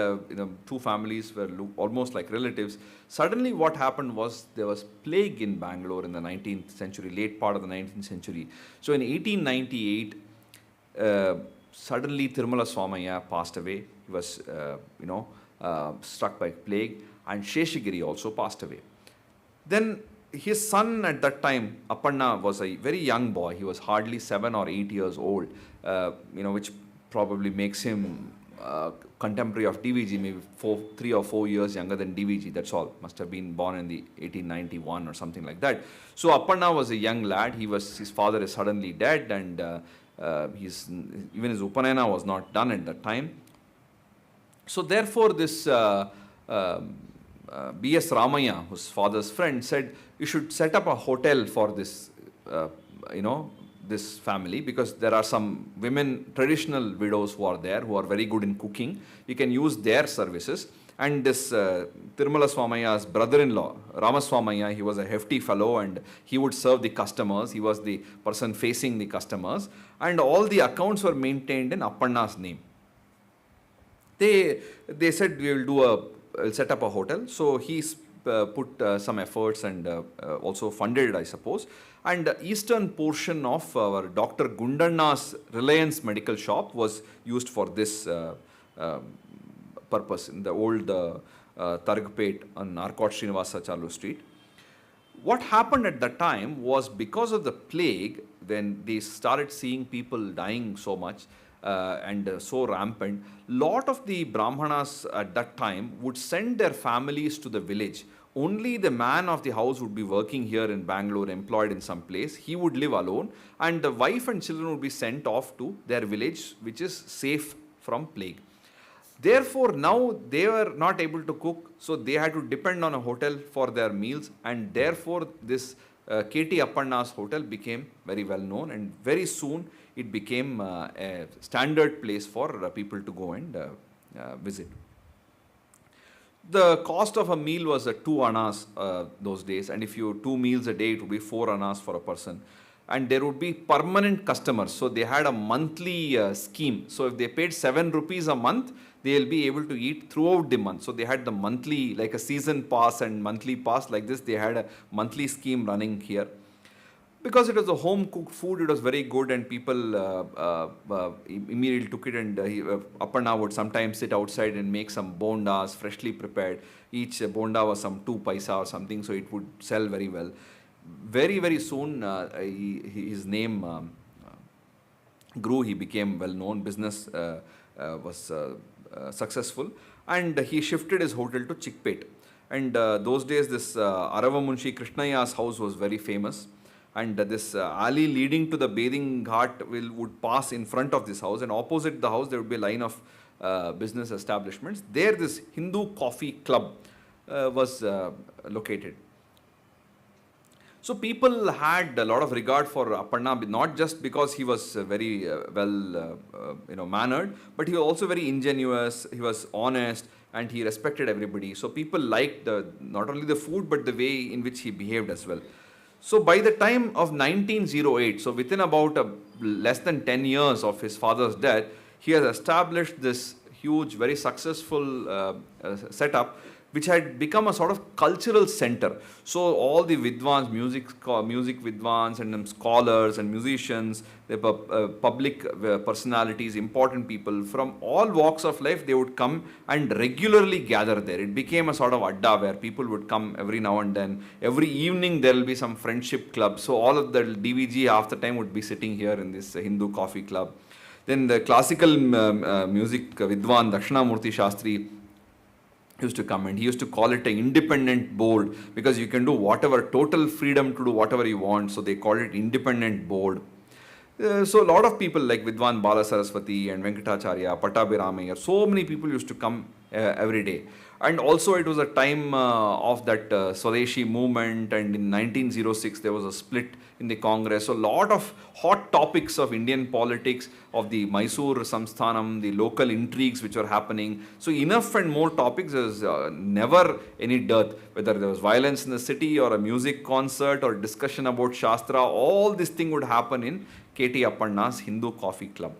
two families were almost like relatives. Suddenly what happened was there was plague in Bangalore in the 19th century, late part of the 19th century. So in 1898, suddenly Tirumala Swamaya passed away. He was, struck by plague, and Sheshagiri also passed away. Then his son at that time, Appanna, was a very young boy. He was hardly 7 or 8 years old, which probably makes him contemporary of DVG, maybe 3 or 4 years younger than DVG. That's all. Must have been born in the 1891 or something like that. So Appanna was a young lad. His father is suddenly dead, and even his Upanayana was not done at that time. So therefore, this B.S. Ramaya, whose father's friend, said, you should set up a hotel for this, this family, because there are some women, traditional widows who are there, who are very good in cooking. You can use their services. And this Tirumala Swamaya's brother-in-law, Ramaswamaya, he was a hefty fellow, and he would serve the customers. He was the person facing the customers. And all the accounts were maintained in Appanna's name. They said, we'll set up a hotel. So he put some efforts and also funded, I suppose. And the eastern portion of our Dr. Gundanna's Reliance Medical Shop was used for this purpose in the old Targpet on Arcot Srinivasa Chalu Street. What happened at that time was, because of the plague, when they started seeing people dying so much, and so rampant, lot of the Brahmanas at that time would send their families to the village. Only the man of the house would be working here in Bangalore, employed in some place. He would live alone, and the wife and children would be sent off to their village, which is safe from plague. Therefore, now they were not able to cook, so they had to depend on a hotel for their meals, and therefore this K.T. Appanna's hotel became very well known, and very soon it became a standard place for people to go and visit. The cost of a meal was 2 annas those days, and if you 2 meals a day, it would be 4 annas for a person. And there would be permanent customers, so they had a monthly scheme. So if they paid 7 rupees a month, they will be able to eat throughout the month. So they had the monthly, like a season pass and monthly pass, like this. They had a monthly scheme running here. Because it was a home-cooked food, it was very good, and people immediately took it, and Appanna would sometimes sit outside and make some bondas, freshly prepared. Each bonda was some 2 paisa or something, so it would sell very well. Very, very soon, his name grew. He became well-known. Business was successful, and he shifted his hotel to Chickpet. And those days, this Aravamunshi Krishnaya's house was very famous. And this alley leading to the bathing ghat would pass in front of this house, and opposite the house there would be a line of business establishments. There this Hindu Coffee Club was located. So people had a lot of regard for Appanna, not just because he was very mannered, but he was also very ingenuous, he was honest, and he respected everybody. So people liked not only the food, but the way in which he behaved as well. So by the time of 1908, so within about less than 10 years of his father's death, he has established this huge, very successful setup, which had become a sort of cultural center. So all the vidwans, music vidwans, and scholars and musicians, the public personalities, important people from all walks of life, they would come and regularly gather there. It became a sort of adda where people would come every now and then. Every evening there will be some friendship club. So all of the DVG half the time would be sitting here in this Hindu coffee club. Then the classical music Vidwan Dakshinamurti Shastri used to come, and he used to call it an independent board because you can do whatever, total freedom to do whatever you want. So they called it independent board. So a lot of people like Vidwan Bala Saraswati and Venkatacharya, Pattabhiramayya, so many people used to come every day. And also it was a time of that Swadeshi movement, and in 1906 there was a split in the Congress. So a lot of hot topics of Indian politics, of the Mysore Samsthanam, the local intrigues which were happening. So enough and more topics. There was never any dearth, whether there was violence in the city or a music concert or discussion about Shastra, all this thing would happen in K.T. Appanna's Hindu Coffee Club.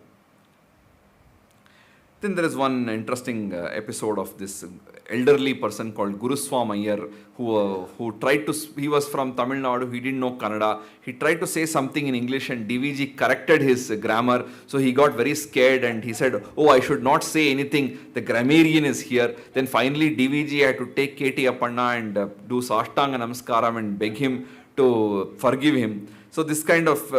Then there is one interesting episode of this elderly person called Guruswam Iyer, who tried to, he was from Tamil Nadu, he didn't know Kannada, he tried to say something in English and DVG corrected his grammar, so he got very scared and he said, oh, I should not say anything, the grammarian is here. Then finally DVG had to take K.T. Appanna and do Sashtanga Namaskaram and beg him to forgive him. So this kind of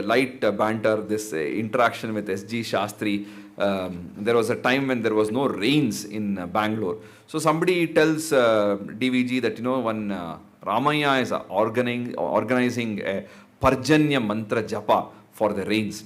light banter, this interaction with S.G. Shastri. There was a time when there was no rains in Bangalore. So somebody tells DVG that, when Ramaya is organizing a Parjanya Mantra Japa for the rains.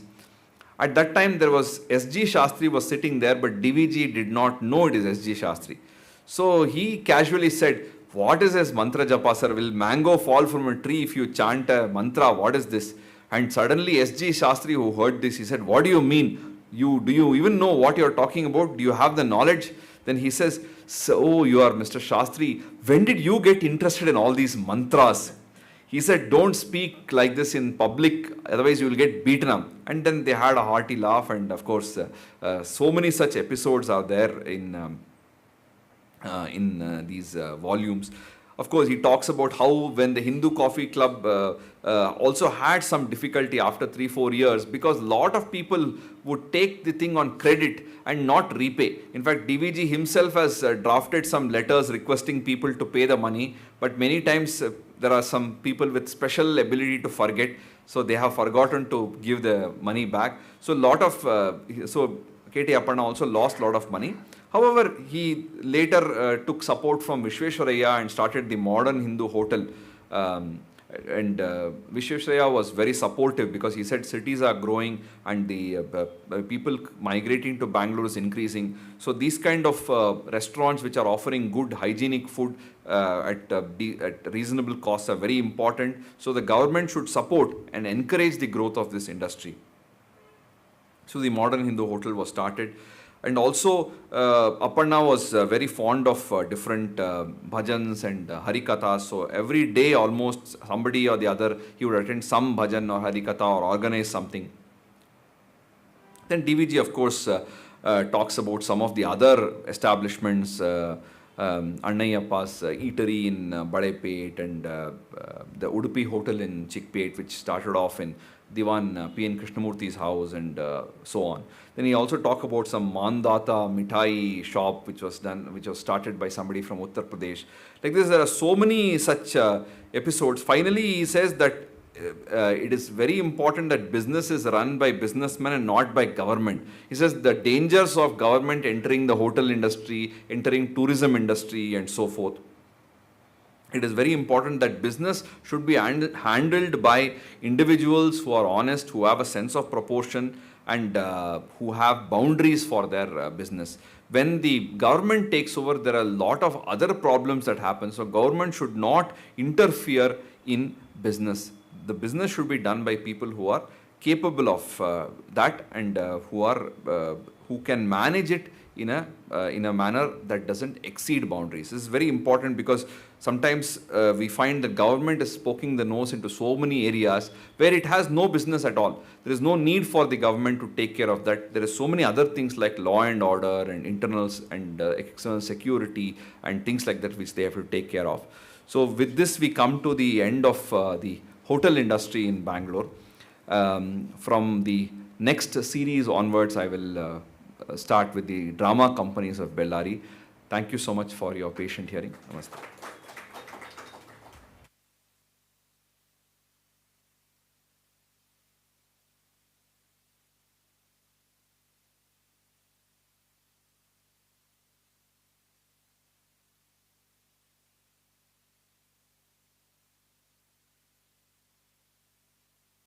At that time there was S.G. Shastri was sitting there, but DVG did not know it is S.G. Shastri. So he casually said, what is this mantra japa, sir? Will mango fall from a tree if you chant a mantra? What is this? And suddenly S.G. Shastri, who heard this, he said, what do you mean? Do you even know what you are talking about? Do you have the knowledge? Then he says, so you are Mr. Shastri. When did you get interested in all these mantras? He said, don't speak like this in public, otherwise you will get beaten up. And then they had a hearty laugh, and of course, so many such episodes are there in these volumes. Of course, he talks about how when the Hindu Coffee Club also had some difficulty after 3-4 years, because a lot of people would take the thing on credit and not repay. In fact, DVG himself has drafted some letters requesting people to pay the money, but many times there are some people with special ability to forget, so they have forgotten to give the money back. So K.T. Appanna also lost a lot of money. However, he later took support from Vishveshwaraya and started the modern Hindu hotel. And Vishveshwaraya was very supportive because he said cities are growing and the people migrating to Bangalore is increasing. So these kind of restaurants which are offering good hygienic food at reasonable costs are very important. So the government should support and encourage the growth of this industry. So the modern Hindu hotel was started. And also, Appanna was very fond of different bhajans and harikathas. So every day almost somebody or the other, he would attend some bhajan or harikatha or organize something. Then DVG, of course, talks about some of the other establishments, Annayappa's eatery in Badepet and the Udupi hotel in Chickpet, which started off in Diwan P.N. Krishnamurthy's house and so on. Then he also talked about some Mandata Mithai shop which was started by somebody from Uttar Pradesh. Like this, there are so many such episodes. Finally, he says that it is very important that business is run by businessmen and not by government. He says the dangers of government entering the hotel industry, entering tourism industry and so forth. It is very important that business should be handled by individuals who are honest, who have a sense of proportion and who have boundaries for their business. When the government takes over, there are a lot of other problems that happen. So government should not interfere in business. The business should be done by people who are capable of that and who can manage it in a manner that doesn't exceed boundaries. This is very important because sometimes we find the government is poking the nose into so many areas where it has no business at all. There is no need for the government to take care of that. There are so many other things like law and order and internal and external security and things like that which they have to take care of. So with this we come to the end of the hotel industry in Bangalore. From the next series onwards, I will start with the drama companies of Bellary. Thank you so much for your patient hearing. Namaste.